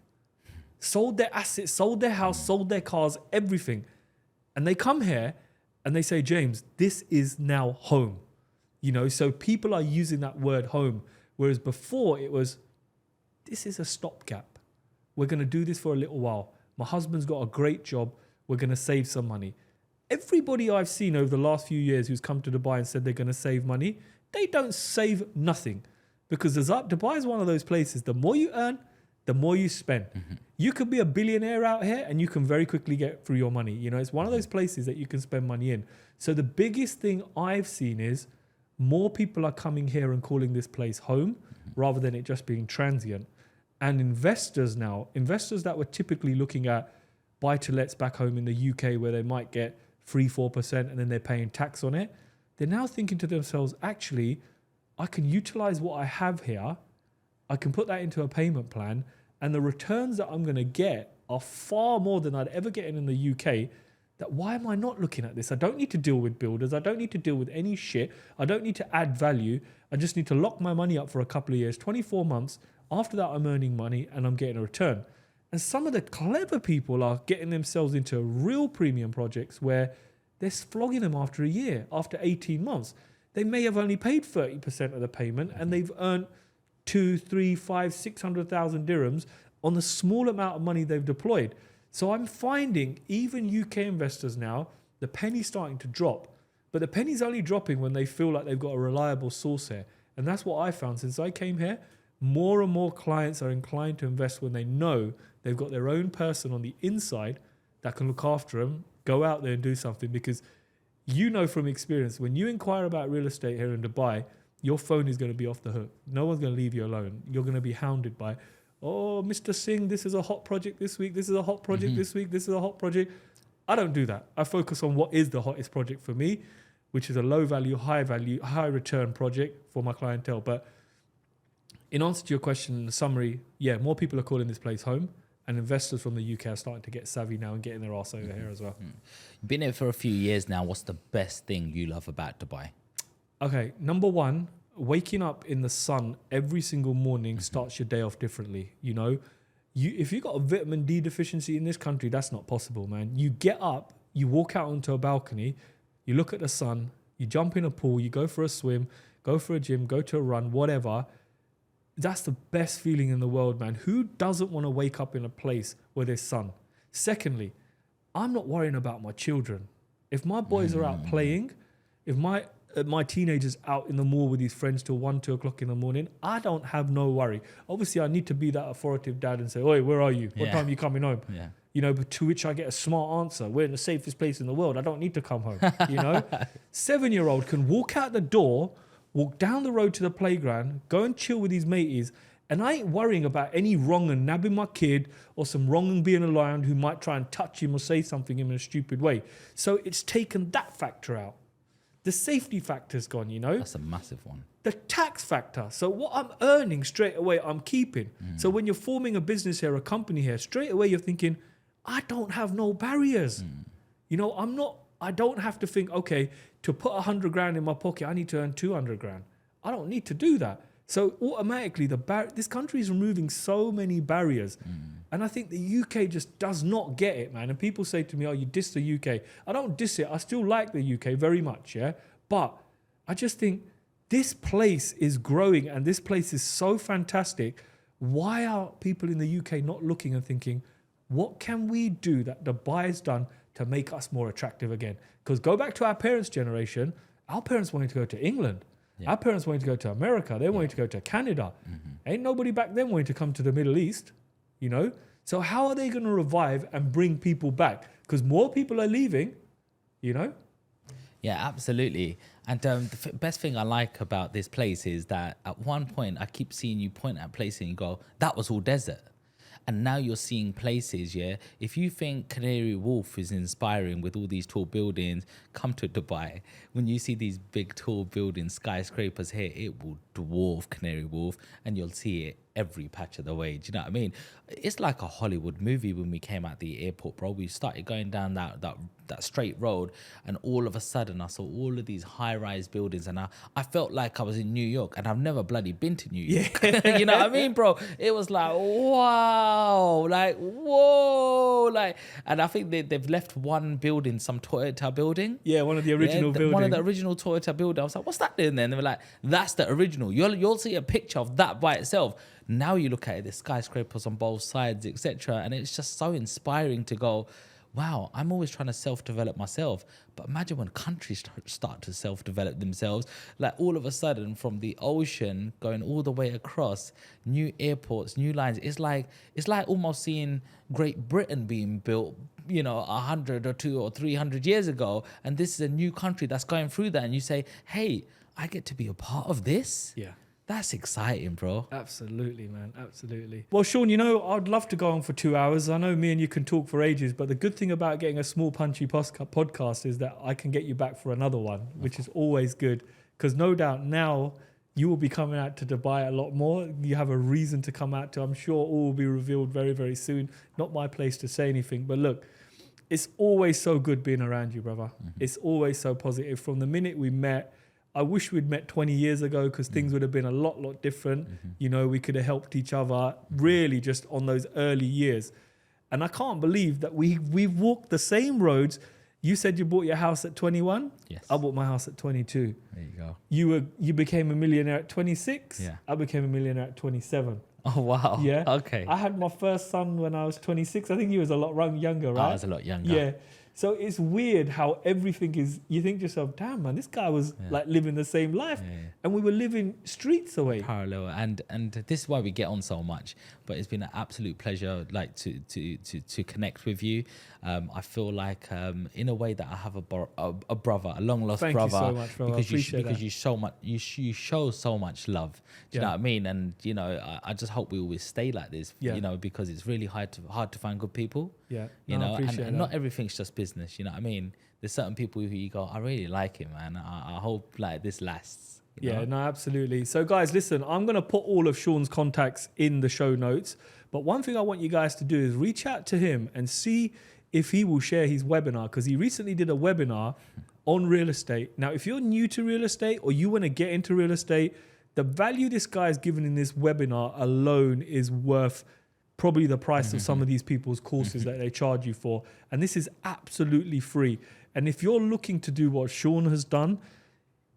Speaker 1: Sold their assets, sold their house, sold their cars, everything. And they come here and they say, James, this is now home. So people are using that word home. Whereas before it was, this is a stopgap. We're going to do this for a little while. My husband's got a great job. We're going to save some money. Everybody I've seen over the last few years who's come to Dubai and said they're going to save money, they don't save nothing. Because Dubai is one of those places, the more you earn, the more you spend. You could be a billionaire out here and you can very quickly get through your money. It's one of those places that you can spend money in. So the biggest thing I've seen is more people are coming here and calling this place home rather than it just being transient. And investors that were typically looking at buy-to-lets back home in the UK where they might get 3-4% and then they're paying tax on it, they're now thinking to themselves, actually, I can utilize what I have here, I can put that into a payment plan, and the returns that I'm going to get are far more than I'd ever get in the UK. That why am I not looking at this? I don't need to deal with builders. I don't need to deal with any shit. I don't need to add value. I just need to lock my money up for a couple of years, 24 months. After that, I'm earning money and I'm getting a return. And some of the clever people are getting themselves into real premium projects where they're flogging them after a year, after 18 months. They may have only paid 30% of the payment and they've earned 2, 3, 5, 600,000 dirhams on the small amount of money they've deployed. So I'm finding even UK investors now, the penny's starting to drop, but the penny's only dropping when they feel like they've got a reliable source here. And that's what I found since I came here. More and more clients are inclined to invest when they know they've got their own person on the inside that can look after them, go out there and do something, because you know from experience, when you inquire about real estate here in Dubai, your phone is going to be off the hook. No one's going to leave you alone. You're going to be hounded by, oh, Mr. Singh, this is a hot project this week. This is a hot project this week. This is a hot project. I don't do that. I focus on what is the hottest project for me, which is a low value, high return project for my clientele. But in answer to your question, in the summary, yeah, more people are calling this place home, and investors from the UK are starting to get savvy now and getting their arse over here as well.
Speaker 2: Been here for a few years now. What's the best thing you love about Dubai?
Speaker 1: Okay, number one, waking up in the sun every single morning starts your day off differently. You know, if you got a vitamin D deficiency in this country, that's not possible, man. You get up, you walk out onto a balcony, you look at the sun, you jump in a pool, you go for a swim, go for a gym, go to a run, whatever. That's the best feeling in the world, man. Who doesn't want to wake up in a place where there's sun? Secondly, I'm not worrying about my children. If my boys are out playing, if my teenagers out in the mall with his friends till 1, 2 o'clock in the morning, I don't have no worry. Obviously, I need to be that authoritative dad and say, oi, where are you? What time are you coming home?
Speaker 2: Yeah.
Speaker 1: You know, but to which I get a smart answer. We're in the safest place in the world. I don't need to come home, you know? 7-year-old can walk out the door, walk down the road to the playground, go and chill with his mateys, and I ain't worrying about any wrong and nabbing my kid or some wrong and being around who might try and touch him or say something in a stupid way. So it's taken that factor out. The safety factor's gone, you know?
Speaker 2: That's a massive one.
Speaker 1: The tax factor. So what I'm earning straight away, I'm keeping. So when you're forming a business here, a company here, straight away you're thinking, I don't have no barriers. You know, I don't have to think, okay, to put 100 grand in my pocket, I need to earn 200 grand. I don't need to do that. So automatically, this country is removing so many barriers. And I think the UK just does not get it, man. And people say to me, oh, you diss the UK. I don't diss it. I still like the UK very much, yeah? But I just think this place is growing and this place is so fantastic. Why are people in the UK not looking and thinking, what can we do that Dubai has done to make us more attractive again? Because go back to our parents' generation, our parents wanted to go to England. Yeah. Our parents wanted to go to America. They wanted to go to Canada. Ain't nobody back then wanting to come to the Middle East, you know? So how are they going to revive and bring people back? Because more people are leaving, you know?
Speaker 2: Yeah, absolutely. And the best thing I like about this place is that at one point, I keep seeing you point at places and you go, that was all desert. And now you're seeing places, yeah. If you think Canary Wharf is inspiring with all these tall buildings, come to Dubai. When you see these big tall buildings, skyscrapers here, it will dwarf Canary Wharf and you'll see it every patch of the way. Do you know what I mean? It's like a Hollywood movie when we came out the airport, bro. We started going down that straight road and all of a sudden I saw all of these high-rise buildings and I felt like I was in New York and I've never bloody been to New York. Yeah. You know what I mean, bro? It was like, wow, like, whoa, like, and I think they've left one building, some Toyota building.
Speaker 1: Yeah, one of the original buildings.
Speaker 2: One of the original Toyota buildings. I was like, what's that doing there? And they were like, that's the original. You'll see a picture of that by itself. Now you look at it, the skyscrapers on both sides, etc. And it's just so inspiring to go, wow, I'm always trying to self-develop myself. But imagine when countries start to self-develop themselves, like all of a sudden from the ocean going all the way across, new airports, new lines. It's like almost seeing Great Britain being built, you know, 100 or 200 or 300 years ago. And this is a new country that's going through that. And you say, hey, I get to be a part of this.
Speaker 1: Yeah.
Speaker 2: That's exciting, bro.
Speaker 1: Absolutely, man. Absolutely. Well, Sean, you know, I'd love to go on for 2 hours. I know me and you can talk for ages, but the good thing about getting a small punchy podcast is that I can get you back for another one, which is always good. Because no doubt now you will be coming out to Dubai a lot more. You have a reason to come out to. I'm sure all will be revealed very, very soon. Not my place to say anything, but look, it's always so good being around you, brother. It's always so positive. From the minute we met, I wish we'd met 20 years ago because things would have been a lot different. You know, we could have helped each other really just on those early years. And I can't believe that we've walked the same roads. You said you bought your house at 21.
Speaker 2: Yes.
Speaker 1: I bought my house at 22.
Speaker 2: There you go.
Speaker 1: You became a millionaire at 26.
Speaker 2: Yeah.
Speaker 1: I became a millionaire at 27.
Speaker 2: Oh, wow.
Speaker 1: Yeah.
Speaker 2: Okay.
Speaker 1: I had my first son when I was 26. I think he was a lot younger, right?
Speaker 2: I was a lot younger.
Speaker 1: Yeah. So it's weird how everything is, you think to yourself, damn man, this guy was like living the same life and we were living streets away.
Speaker 2: Parallel, and this is why we get on so much. But it's been an absolute pleasure, like to connect with you. I feel like in a way that I have a brother, a long lost
Speaker 1: Thank
Speaker 2: brother.
Speaker 1: you so much, bro.
Speaker 2: Because you show so much love. Do you know what I mean? And you know, I just hope we always stay like this. You know, because it's really hard to find good people.
Speaker 1: Yeah,
Speaker 2: you know,
Speaker 1: I appreciate
Speaker 2: and
Speaker 1: that.
Speaker 2: not everything's just business. You know what I mean? There's certain people who you go, I really like him, man. I hope like this lasts. You know?
Speaker 1: No, absolutely. So guys, listen, I'm going to put all of Sean's contacts in the show notes. But one thing I want you guys to do is reach out to him and see if he will share his webinar, because he recently did a webinar on real estate. Now, if you're new to real estate or you want to get into real estate, the value this guy is giving in this webinar alone is worth probably the price of some of these people's courses that they charge you for. And this is absolutely free. And if you're looking to do what Sean has done,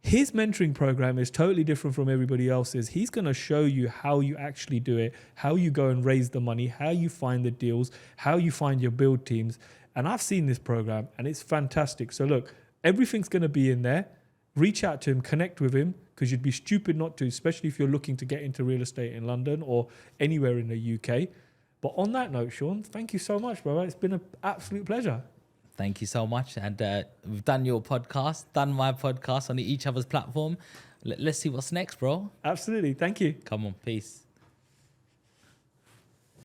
Speaker 1: his mentoring program is totally different from everybody else's. He's going to show you how you actually do it, how you go and raise the money, how you find the deals, how you find your build teams. And I've seen this program and it's fantastic. So look, everything's going to be in there. Reach out to him, connect with him, because you'd be stupid not to, especially if you're looking to get into real estate in London or anywhere in the UK. But on that note, Sean, thank you so much, brother. It's been an absolute pleasure.
Speaker 2: Thank you so much. And we've done your podcast, done my podcast on each other's platform. Let's see what's next, bro.
Speaker 1: Absolutely. Thank you.
Speaker 2: Come on, peace.